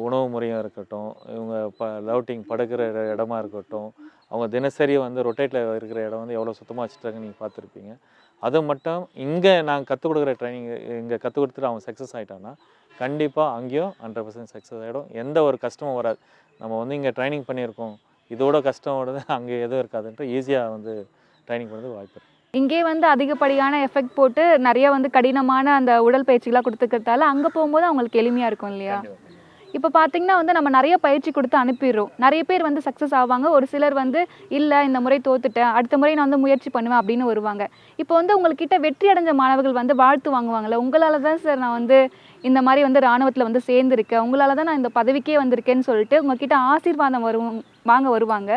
உணவு முறையும் இருக்கட்டும், இவங்க லவுட்டிங் படுக்கிற இடமா இருக்கட்டும், அவங்க தினசரி வந்து ரொட்டேட்டில் இருக்கிற இடம் வந்து எவ்வளோ சுத்தமாக வச்சுட்டாங்கன்னு நீங்கள் பார்த்துருப்பீங்க. அது மட்டும் இங்கே நாங்கள் கற்றுக் கொடுக்குற ட்ரைனிங் இங்கே கற்றுக் கொடுத்துட்டு அவன் சக்ஸஸ் ஆகிட்டான்னா கண்டிப்பாக அங்கேயும் 100% சக்ஸஸ் ஆகிடும். எந்த ஒரு கஷ்டமும் வராது. நம்ம வந்து இங்கே ட்ரைனிங் பண்ணியிருக்கோம், இதோட கஷ்டம் வருது அங்கே எதுவும் இருக்காதுன்ட்டு ஈஸியாக வந்து ட்ரைனிங் பண்ணுறது வாய்ப்பு இருக்குது. இங்கே வந்து அதிகப்படியான எஃபெக்ட் போட்டு நிறைய வந்து கடினமான அந்த உடல் பயிற்சிகளாக கொடுத்துக்கிறதால அங்கே போகும்போது அவங்களுக்கு எளிமையாக இருக்கும் இல்லையா? இப்போ பார்த்தீங்கன்னா வந்து நம்ம நிறைய பயிற்சி கொடுத்து அனுப்பிடுறோம். நிறைய பேர் வந்து சக்ஸஸ் ஆவாங்க. ஒரு சிலர் வந்து இல்லை இந்த முறை தோத்துட்டேன், அடுத்த முறை நான் வந்து முயற்சி பண்ணுவேன் அப்படின்னு வருவாங்க. இப்போ வந்து உங்கள்கிட்ட வெற்றி அடைஞ்ச மாணவர்கள் வந்து வாழ்த்து வாங்குவாங்கள்ல, உங்களால் தான் சார் நான் வந்து இந்த மாதிரி வந்து இராணுவத்தில் வந்து சேர்ந்துருக்கேன், உங்களால் தான் நான் இந்த பதவிக்கே வந்திருக்கேன்னு சொல்லிட்டு உங்ககிட்ட ஆசீர்வாதம் வாங்க வருவாங்க.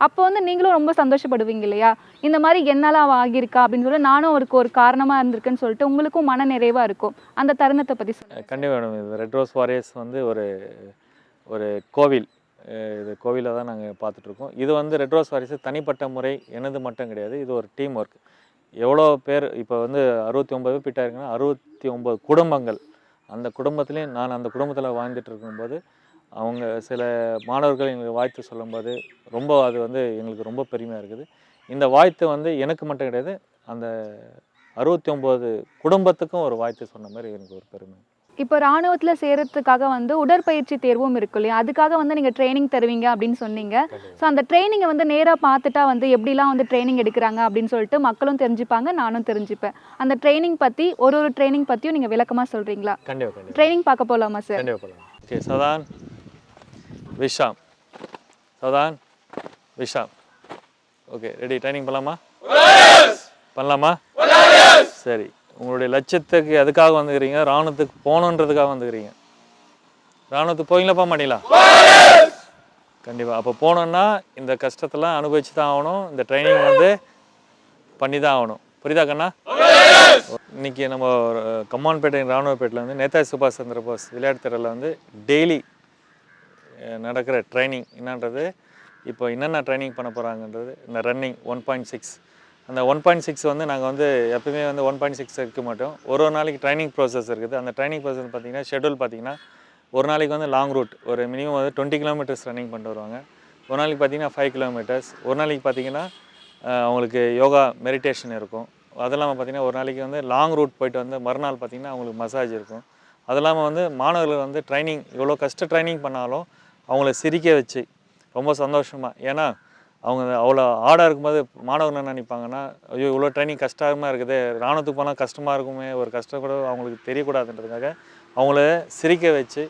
அப்போ வந்து நீங்களும் ரொம்ப சந்தோஷப்படுவீங்க இல்லையா? இந்த மாதிரி என்னால் ஆகியிருக்கா அப்படின்னு சொல்லி நானும் அவருக்கு ஒரு காரணமாக இருந்திருக்குன்னு சொல்லிட்டு உங்களுக்கும் மன நிறைவாக இருக்கும். அந்த தருணத்தை பற்றி சொல்லுங்கள். கண்டிப்பாக மேடம். இது ரெட் ரோஸ் வாரியர்ஸ் வந்து ஒரு கோவில். இது கோவிலை தான் நாங்கள் பார்த்துட்ருக்கோம். இது வந்து ரெட் ரோஸ் வாரியர்ஸ் தனிப்பட்ட முறை எனது மட்டும் கிடையாது. இது ஒரு டீம் ஒர்க். எவ்வளோ பேர் இப்போ வந்து 69 பேர் பிட்டாக இருக்குன்னா 69 குடும்பங்கள். அந்த குடும்பத்துலேயும் நான் அந்த குடும்பத்தில் வாழ்ந்துட்டு இருக்கும்போது அவங்க சில மாணவர்கள் எங்களுக்கு வாழ்த்து சொல்லும்போது ரொம்ப அது வந்து எங்களுக்கு ரொம்ப பெருமையாக இருக்குது. இந்த வாழ்த்து வந்து எனக்கு மட்டும் கிடையாது, அந்த 69 குடும்பத்துக்கும் ஒரு வாழ்த்து சொன்ன மாதிரி எனக்கு ஒரு பெருமை. இப்போ இராணுவத்தில் சேர்றதுக்காக வந்து உடற்பயிற்சி தேர்வும் இருக்கு இல்லையா? அதுக்காக வந்து நீங்கள் ட்ரைனிங் தருவீங்க அப்படின்னு சொன்னீங்க. ஸோ அந்த ட்ரைனிங்கை வந்து நேராக பார்த்துட்டா வந்து எப்படிலாம் வந்து ட்ரைனிங் எடுக்கிறாங்க அப்படின்னு சொல்லிட்டு மக்களும் தெரிஞ்சுப்பாங்க, நானும் தெரிஞ்சுப்பேன். அந்த ட்ரைனிங் பற்றி ஒரு ட்ரைனிங் பற்றியும் நீங்கள் விளக்கமாக சொல்கிறீங்களா? கண்டிப்பாக ட்ரைனிங் பார்க்க போகலாமா சார்? கண்டிப்பாக போகலாம். ஓகே, சதான் விஷாம், சதான் விஷாம். Okay, ready? ட்ரைனிங் பண்ணலாமா? பண்ணலாமா? சரி. உங்களுடைய லட்சியத்துக்கு எதுக்காக வந்துக்கிறீங்க? இராணுவத்துக்கு போகணுன்றதுக்காக வந்துக்கிறீங்க. இராணுவத்துக்கு போவீங்களா போக மாட்டீங்களா? கண்டிப்பாக. அப்போ போகணுன்னா இந்த கஷ்டத்தெல்லாம் அனுபவிச்சு தான் ஆகணும். இந்த ட்ரைனிங் வந்து பண்ணி தான் ஆகணும். புரியுதா கண்ணா? இன்றைக்கி நம்ம கம்மான்பேட்டை இராணுவப்பேட்டில் வந்து நேதாஜி சுபாஷ் சந்திர போஸ் விளையாட்டு திடலில் வந்து டெய்லி நடக்கிற ட்ரைனிங் என்னன்றது, இப்போ என்னென்ன ட்ரைனிங் பண்ண போகிறாங்கன்றது, இந்த ரன்னிங் 1.6 அந்த 1.6 வந்து நாங்கள் வந்து எப்பவுமே வந்து 1.6 இருக்க மாட்டோம். ஒரு நாளைக்கு ட்ரைனிங் ப்ராசஸ் இருக்குது. அந்த ட்ரைனிங் ப்ராசஸ் பார்த்திங்கன்னா ஷெட்யூல் பார்த்திங்கன்னா ஒரு நாளைக்கு வந்து லாங் ரூட் ஒரு மினிமம் வந்து 20 கிலோமீட்டர்ஸ் ரன்னிங் பண்ணிட்டு வருவாங்க. ஒரு நாளைக்கு பார்த்திங்கன்னா 5 கிலோமீட்டர்ஸ். ஒரு நாளைக்கு பார்த்திங்கன்னா அவங்களுக்கு யோகா மெடிடேஷன் இருக்கும். அது இல்லாமல் பார்த்திங்கன்னா ஒரு நாளைக்கு வந்து லாங் ரூட் போயிட்டு வந்து மறுநாள் பார்த்திங்கன்னா அவங்களுக்கு மசாஜ் இருக்கும். அது இல்லாமல் வந்து மாணவர்கள் வந்து ட்ரைனிங் எவ்வளோ கஷ்ட ட்ரைனிங் பண்ணாலும் அவங்கள சிரிக்க வச்சு ரொம்ப சந்தோஷமாக, ஏன்னா அவங்க அவ்வளோ ஆடாக இருக்கும்போது மாணவர்கள் என்ன நினைப்பாங்கன்னா, ஐயோ இவ்வளோ ட்ரைனிங் கஷ்டமாக இருக்குது, இராணுவத்துக்கு போனால் கஷ்டமாக இருக்குமே, ஒரு கஷ்டம் கூட அவங்களுக்கு தெரியக்கூடாதுன்றதுக்காக அவங்கள சிரிக்க வச்சு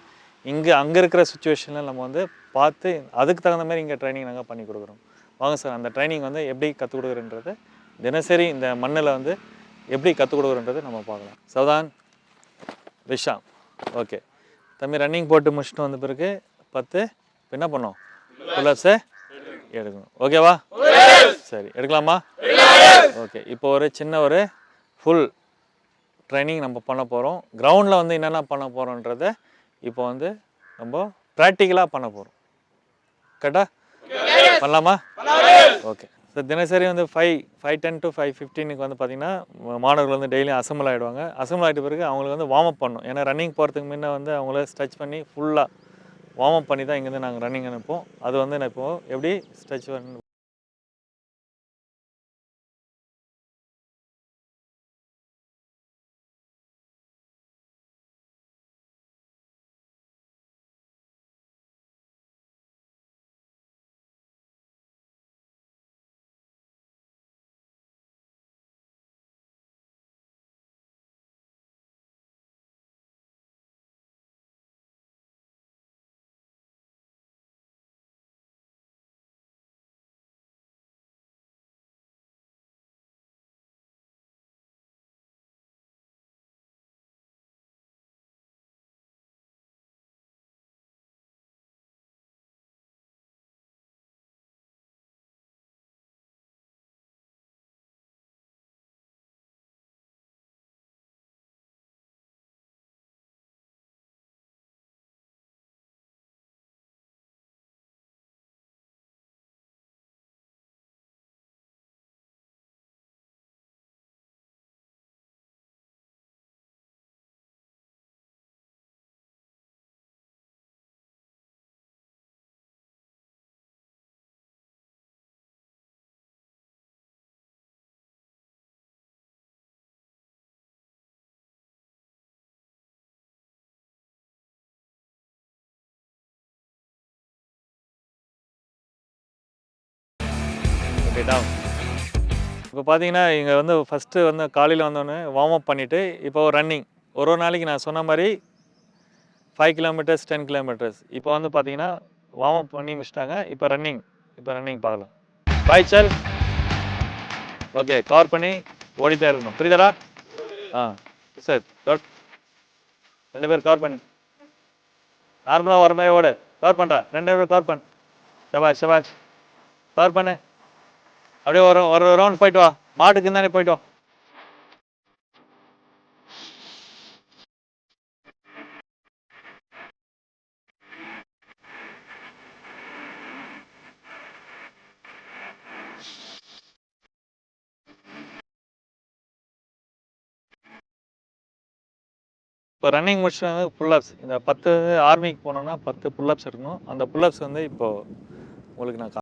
அங்கே இருக்கிற சுச்சுவேஷனில் நம்ம வந்து பார்த்து அதுக்கு தகுந்த மாதிரி இங்கே ட்ரைனிங் நாங்கள் பண்ணி கொடுக்குறோம். வாங்க சார், அந்த ட்ரைனிங் வந்து எப்படி கற்றுக் கொடுக்குறன்றது தினசரி இந்த மண்ணில் வந்து எப்படி கற்றுக் கொடுக்குறன்றது நம்ம பார்க்கலாம். சவுதான், விஷாம், ஓகே தம்பி ரன்னிங் போட்டு முடிச்சுட்டு வந்த பிறகு 10 இப்போ என்ன பண்ணோம், புல்லப்ஸை எடுக்கணும். ஓகேவா? சரி, எடுக்கலாமா? ஓகே, இப்போ ஒரு சின்ன ஒரு ஃபுல் ட்ரைனிங் நம்ம பண்ண போகிறோம். கிரவுண்டில் வந்து என்னென்ன பண்ண போகிறோன்றத இப்போ வந்து நம்ம ப்ராக்டிக்கலாக பண்ண போகிறோம். கரெக்டாக பண்ணலாமா? ஓகே சார், தினசரி வந்து 5:10 to 5:15 வந்து பார்த்திங்கன்னா மாணவர்கள் வந்து டெய்லியும் அசம்பிள் ஆகிடுவாங்க. அசம்பிள் ஆகிட்ட பிறகு அவங்களுக்கு வந்து வார்ம் அப் பண்ணணும். ஏன்னா ரன்னிங் போகிறதுக்கு முன்னே வந்து அவங்கள ஸ்ட்ரெச் பண்ணி ஃபுல்லாக வார்ம் அப் பண்ணி தான் இங்கேருந்து நாங்கள் ரன்னிங் அனுப்போம். அது வந்து நான் இப்போது எப்படி ஸ்ட்ரெச் பண்ணி டவுன். இப்போ பார்த்தீங்கன்னா இங்கே வந்து ஃபஸ்ட்டு வந்து காலையில் வந்தோடனே வார்ம் அப் பண்ணிவிட்டு இப்போ ரன்னிங் ஒரு நாளைக்கு நான் சொன்ன மாதிரி 5 கிலோமீட்டர்ஸ் 10 கிலோமீட்டர்ஸ். இப்போ வந்து பார்த்தீங்கன்னா வார்ம் அப் பண்ணி முடிச்சிட்டாங்க. இப்போ ரன்னிங் பார்க்கலாம். பாய்ச்சல், ஓகே கவர் பண்ணி ஓடிட்டே இருக்கணும். புரியுதாடா? சரி, 2 பேர் கவர் பண்ணு. நார்மலாக வர மாதிரி ஓடு. கவர் பண்ணுறா, 2 பேர் கவர் பண்ணு. ஷபாஷ் கவர் பண்ணு. அப்படியே ஒரு ரவுண்ட் போயிட்டு வா, மாட்டுக்கு தானே போயிட்டு வா. இப்போ ரன்னிங் முடிச்சுட்டு புல்லப்ஸ், இந்த 10 ஆர்மிக்கு போனோம்னா 10 புல்லப்ஸ் இருக்கணும். அந்த புல்லப்ஸ் வந்து இப்போது உங்களுக்கு நான்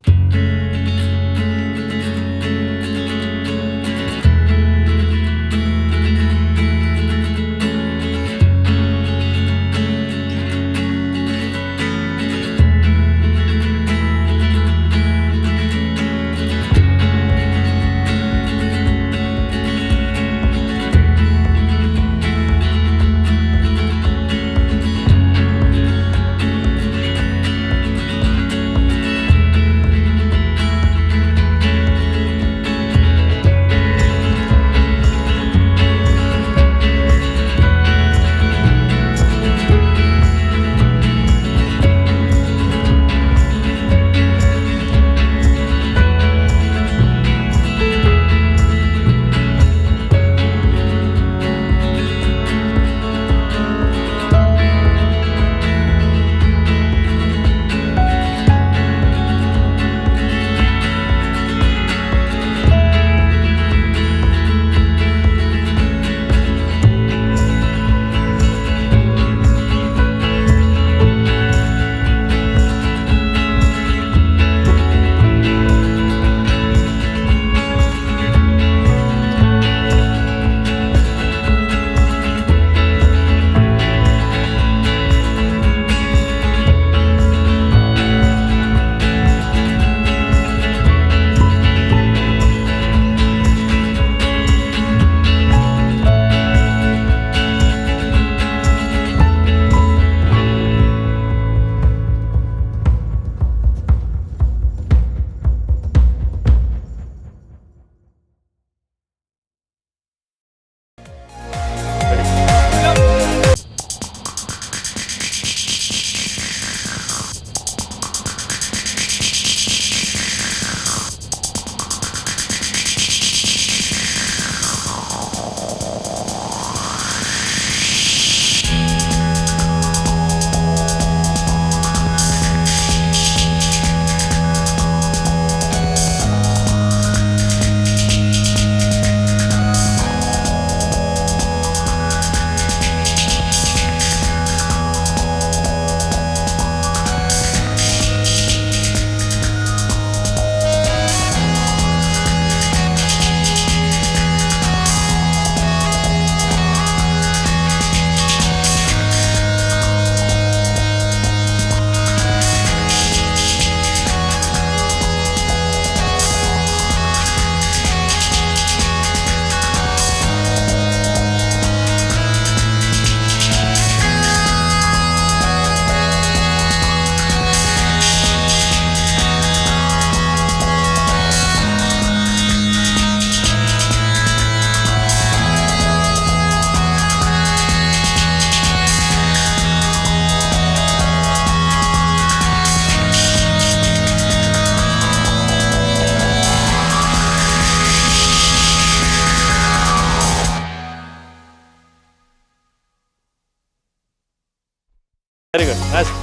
வெரி குட் நெக்ஸ்ட்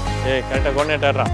கரெக்டாக கோஆர்டினேட்டர்ரா.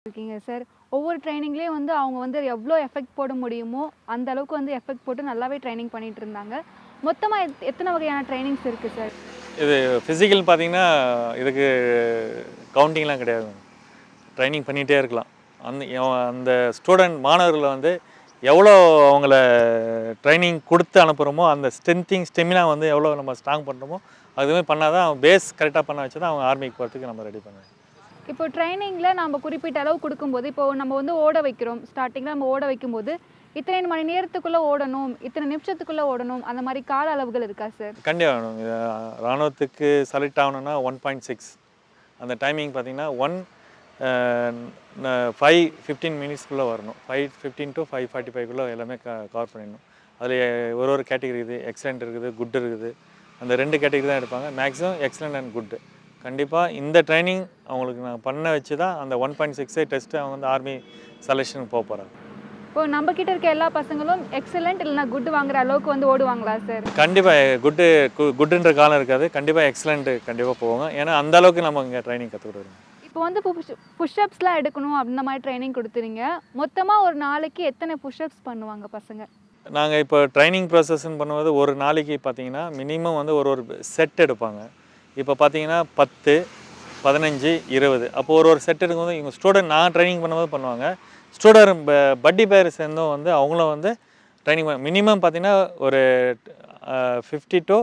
இருக்கீங்க சார். ஒவ்வொரு ட்ரைனிங்லேயும் வந்து அவங்க வந்து எவ்வளோ எஃபெக்ட் போட முடியுமோ அந்த அளவுக்கு வந்து எஃபெக்ட் போட்டு நல்லாவே ட்ரைனிங் பண்ணிட்டு இருந்தாங்க. மொத்தமாக எத்தனை வகையான ட்ரைனிங்ஸ் இருக்குது சார்? இது ஃபிசிக்கல் பார்த்தீங்கன்னா இதுக்கு கவுண்டிங்லாம் கிடையாது. ட்ரைனிங் பண்ணிகிட்டே இருக்கலாம். அந்த ஸ்டூடெண்ட் மாணவர்களை வந்து எவ்வளோ அவங்கள ட்ரைனிங் கொடுத்து அனுப்புகிறோமோ அந்த ஸ்டெமினா வந்து எவ்வளோ நம்ம ஸ்ட்ராங் பண்ணுறோமோ அதுவுமே பண்ணால் தான் பேஸ் கரெக்டாக பண்ண வச்சு தான் அவங்க ஆர்மிக்கு போகிறதுக்கு நம்ம ரெடி பண்ணுவோம். இப்போ ட்ரைனிங்கில் நம்ம குறிப்பிட்ட அளவு கொடுக்கும்போது இப்போது நம்ம வந்து ஓட வைக்கிறோம். ஸ்டார்டிங்கில் நம்ம ஓட வைக்கும்போது இத்தனை மணி நேரத்துக்குள்ளே ஓடணும், இத்தனை நிமிஷத்துக்குள்ளே ஓடணும், அந்த மாதிரி கால அளவுகள் இருக்கா சார்? கண்டிப்பாக வேணும். இராணுவத்துக்கு செலக்ட் ஆகணும்னா 1.6 அந்த டைமிங் பார்த்திங்கன்னா 5:15 மினிட்ஸ்க்குள்ளே வரணும். 5:15 to 5:45 எல்லாமே கவர் பண்ணிடணும். அதில் ஒரு கேட்டகரி இருக்குது, எக்ஸலண்ட் இருக்குது, குட் இருக்குது. அந்த 2 கேட்டகரி தான் எடுப்பாங்க. Maximum excellent and good. கண்டிப்பாக இந்த ட்ரைனிங் அவங்களுக்கு நான் பண்ண வச்சு தான் அந்த 1.6 டெஸ்ட்டு அவங்க வந்து ஆர்மி செலெக்ஷனுக்கு போக போகிறாங்க. இப்போ நம்ம கிட்ட இருக்க எல்லா பசங்களும் எக்ஸலண்ட் இல்லைனா குட் வாங்குற அளவுக்கு வந்து ஓடுவாங்களா சார்? கண்டிப்பாக குட்டுன்ற காலம் இருக்காது. கண்டிப்பாக எக்ஸலண்ட்டு கண்டிப்பாக போவாங்க. ஏன்னா அந்த அளவுக்கு நம்ம இங்கே ட்ரைனிங் கற்றுக்கிட்டு. இப்போ வந்து புஷ்அப்ஸ்லாம் எடுக்கணும் அப்படின்ற மாதிரி ட்ரைனிங் கொடுத்துறீங்க. மொத்தமாக ஒரு நாளைக்கு எத்தனை புஷ்அப்ஸ் பண்ணுவாங்க பசங்க? நாங்கள் இப்போ ட்ரைனிங் ப்ராசஸ்ன்னு பண்ணும்போது ஒரு நாளைக்கு பார்த்தீங்கன்னா மினிமம் வந்து ஒரு செட் எடுப்பாங்க. இப்போ பார்த்தீங்கன்னா 10, 15, 20 அப்போ ஒரு செட் எடுக்கும்போது இவங்க ஸ்டூடெண்ட் நான் ட்ரைனிங் பண்ணும்போது பண்ணுவாங்க. ஸ்டூடெண்ட் பட்டி பேர் சேர்ந்தும் வந்து அவங்களும் வந்து ட்ரைனிங் மினிமம் பார்த்தீங்கன்னா ஒரு 50 to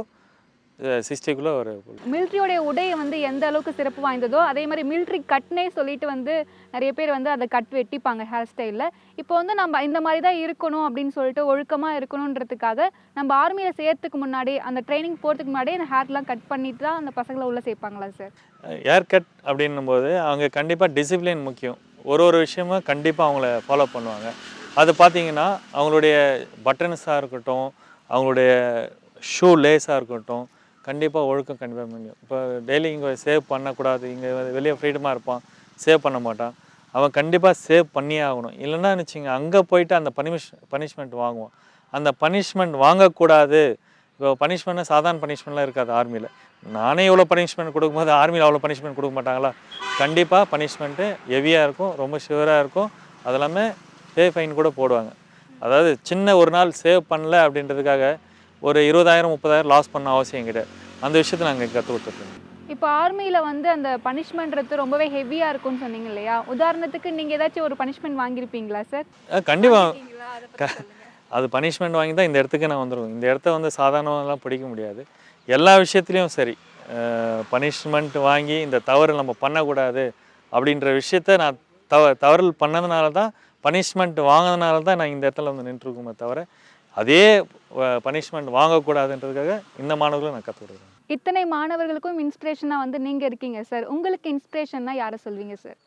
60க்குள்ளே ஒரு மிலிட்ரியோடைய உடை வந்து எந்த அளவுக்கு சிறப்பு வாய்ந்ததோ அதே மாதிரி மிலிட்ரி கட்னே சொல்லிட்டு வந்து நிறைய பேர் வந்து அதை கட் வெட்டிப்பாங்க ஹேர் ஸ்டைலில். இப்போ வந்து நம்ம இந்த மாதிரி தான் இருக்கணும் அப்படின்னு சொல்லிட்டு ஒழுக்கமாக இருக்கணுன்றதுக்காக நம்ம ஆர்மியில் சேர்த்துக்கு முன்னாடி அந்த ட்ரைனிங் போகிறதுக்கு முன்னாடியே அந்த ஹேர்லாம் கட் பண்ணிட்டு தான் அந்த பசங்களை உள்ளே சேர்ப்பாங்களா சார்? ஹேர் கட் அப்படின்னும்போது அவங்க கண்டிப்பாக டிசிப்ளின் முக்கியம். ஒரு விஷயமும் கண்டிப்பாக அவங்கள ஃபாலோ பண்ணுவாங்க. அது பார்த்தீங்கன்னா அவங்களுடைய பட்டன்ஸாக இருக்கட்டும், அவங்களுடைய ஷூ லேஸாக இருக்கட்டும், கண்டிப்பாக ஒழுக்கம் கண்டிப்பாக முடியும். இப்போ டெய்லி இங்கே சேவ் பண்ணக்கூடாது, இங்கே வெளியே ஃப்ரீடமாக இருப்பான், சேவ் பண்ண மாட்டான், அவன் கண்டிப்பாக சேவ் பண்ணியே ஆகணும். இல்லைன்னா வச்சுங்க அங்கே போயிட்டு அந்த பனிஷ்மெண்ட் வாங்குவான். அந்த பனிஷ்மெண்ட் வாங்கக்கூடாது. இப்போ பனிஷ்மெண்ட்னா சாதாரண பனிஷ்மெண்ட்லாம் இருக்காது ஆர்மியில். நானே எவ்வளோ பனிஷ்மெண்ட் கொடுக்கும்போது ஆர்மியில் அவ்வளோ பனிஷ்மெண்ட் கொடுக்க மாட்டாங்களா? கண்டிப்பாக பனிஷ்மெண்ட்டு ஹெவியாக இருக்கும், ரொம்ப ஷுவராக இருக்கும். அது எல்லாமே ஃபைன் கூட போடுவாங்க. அதாவது சின்ன ஒரு நாள் சேவ் பண்ணல அப்படின்றதுக்காக ஒரு 20,000 30,000 லாஸ் பண்ண அவசியம் கிடையாது. அந்த விஷயத்தை நாங்கள் கற்றுக் கொடுத்துருக்கோம். இப்போ ஆர்மியில் வந்து அந்த பனிஷ்மெண்ட்றது ரொம்பவே ஹெவியாக இருக்கும்னு சொன்னீங்க இல்லையா? உதாரணத்துக்கு நீங்கள் ஏதாச்சும் ஒரு பனிஷ்மெண்ட் வாங்கியிருப்பீங்களா சார்? கண்டிப்பாக அது பனிஷ்மெண்ட் வாங்கி தான் இந்த இடத்துக்கு நான் வந்துடுவேன். இந்த இடத்த வந்து சாதாரணமாகலாம் பிடிக்க முடியாது. எல்லா விஷயத்துலையும் சரி, பனிஷ்மெண்ட் வாங்கி இந்த தவறு நம்ம பண்ணக்கூடாது அப்படின்ற விஷயத்த நான் தவறு பண்ணதுனால தான், பனிஷ்மெண்ட் வாங்கினதுனால தான் நான் இந்த இடத்துல வந்து நின்றுருக்குமே தவிர, அதே பனிஷ்மெண்ட் வாங்கக்கூடாதுன்றதுக்காக இந்த மாணவர்களை நான் கற்றுக் கொடுக்குறேன். இத்தனை மாணவர்களுக்கும் இன்ஸ்பிரேஷனாக வந்து நீங்கள் இருக்கீங்க சார். உங்களுக்கு இன்ஸ்பிரேஷன்னா யாரை சொல்வீங்க சார்?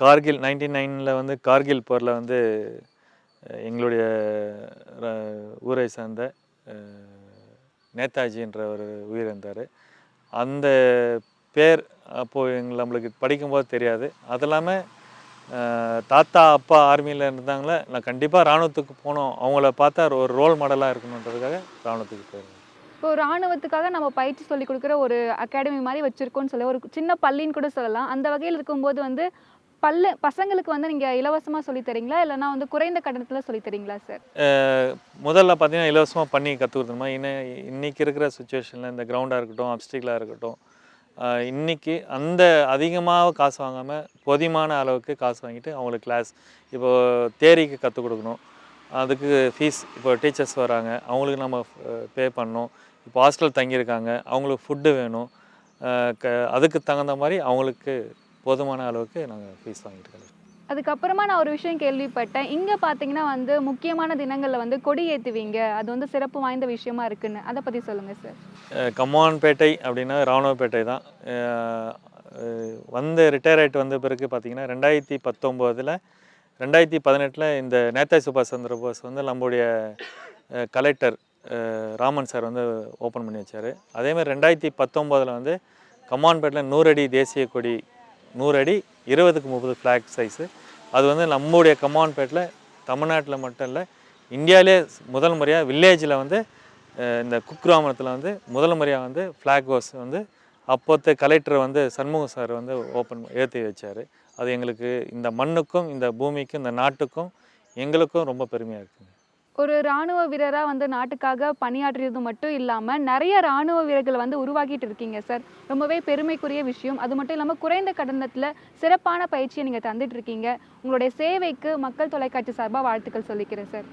கார்கில் 99ல் வந்து கார்கில் போரில் வந்து எங்களுடைய ஊரை சார்ந்த நேதாஜின்ற ஒரு உயிரிழந்தார். அந்த பேர் அப்போது நம்மளுக்கு படிக்கும்போது தெரியாது. அது இல்லாமல் தாத்தா அப்பா ஆர்மியில் இருந்தாங்களே, நான் கண்டிப்பாக இராணுவத்துக்கு போனோம், அவங்கள பார்த்தா ஒரு ரோல் மாடலாக இருக்கணுன்றதுக்காக இராணுவத்துக்கு போயிருந்தேன். இப்போ இராணுவத்துக்காக நம்ம பயிற்சி சொல்லி கொடுக்குற ஒரு அகாடமி மாதிரி வச்சுருக்கோன்னு சொல்ல, ஒரு சின்ன பள்ளின்னு கூட சொல்லலாம். அந்த வகையில் இருக்கும்போது வந்து பசங்களுக்கு வந்து நீங்கள் இலவசமாக சொல்லித் தரீங்களா, இல்லைனா வந்து குறைந்த கட்டணத்தில் சொல்லித் தரீங்களா சார்? முதல்ல பார்த்தீங்கன்னா இலவசமாக பண்ணி கற்றுக் கொடுத்துருமா. இன்றைக்கி இருக்கிற சுச்சுவேஷனில் இந்த கிரவுண்டாக இருக்கட்டும், அப்ஸ்டிக்கலாக இருக்கட்டும், இன்றைக்கி அந்த அதிகமாக காசு வாங்காமல் போதுமான அளவுக்கு காசு வாங்கிட்டு அவங்களுக்கு கிளாஸ், இப்போது தேரிக்கு கற்றுக் கொடுக்கணும், அதுக்கு ஃபீஸ், இப்போ டீச்சர்ஸ் வராங்க அவங்களுக்கு நம்ம பே பண்ணணும். இப்போ ஹாஸ்டல் தங்கியிருக்காங்க அவங்களுக்கு ஃபுட்டு வேணும், அதுக்கு தகுந்த மாதிரி அவங்களுக்கு போதுமான அளவுக்கு நாங்கள் ஃபீஸ் வாங்கிட்டு இருக்கோம். அதுக்கப்புறமா நான் ஒரு விஷயம் கேள்விப்பட்டேன். இங்கே பார்த்தீங்கன்னா வந்து முக்கியமான தினங்களில் வந்து கொடி ஏற்றுவீங்க, அது வந்து சிறப்பு வாய்ந்த விஷயமா இருக்குன்னு, அதை பற்றி சொல்லுங்கள் சார். கம்மான்பேட்டை அப்படின்னா இராணுவப்பேட்டை தான். வந்து ரிட்டையர் ஆகிட்டு வந்த பிறகு பார்த்திங்கன்னா 2019 2018 இந்த நேதாஜி சுபாஷ் சந்திர போஸ் வந்து நம்முடைய கலெக்டர் ராமன் சார் வந்து ஓப்பன் பண்ணி வச்சார். அதேமாதிரி 2019 வந்து கம்மான்பேட்டில் 100 அடி தேசிய கொடி, 100 அடி 20க்கு 30 ஃப்ளாக் சைஸு, அது வந்து நம்முடைய கம்மான்பேட்டில் தமிழ்நாட்டில் மட்டும் இல்லை, இந்தியாவிலே முதல் முறையாக வில்லேஜில் வந்து இந்த குக்கிராமத்தில் வந்து முதல் முறையாக வந்து ஃப்ளாக் ஹோஸ் வந்து அப்போத்த கலெக்டர் வந்து சண்முகம் சார் வந்து ஏற்றி வச்சார். அது எங்களுக்கு இந்த மண்ணுக்கும் இந்த பூமிக்கும் இந்த நாட்டுக்கும் எங்களுக்கும் ரொம்ப பெருமையாக இருக்குங்க. ஒரு இராணுவ வீரராக வந்து நாட்டுக்காக பணியாற்றியது மட்டும் இல்லாமல் நிறைய இராணுவ வீரர்கள் வந்து உருவாக்கிட்டு இருக்கீங்க சார். ரொம்பவே பெருமைக்குரிய விஷயம். அது மட்டும் இல்லாமல் குறைந்த கட்டணத்தில் சிறப்பான பயிற்சியை நீங்கள் தந்துட்டு இருக்கீங்க. உங்களுடைய சேவைக்கு மக்கள் தொலைக்காட்சி சார்பாக வாழ்த்துக்கள் சொல்லிக்கிறேன் சார்.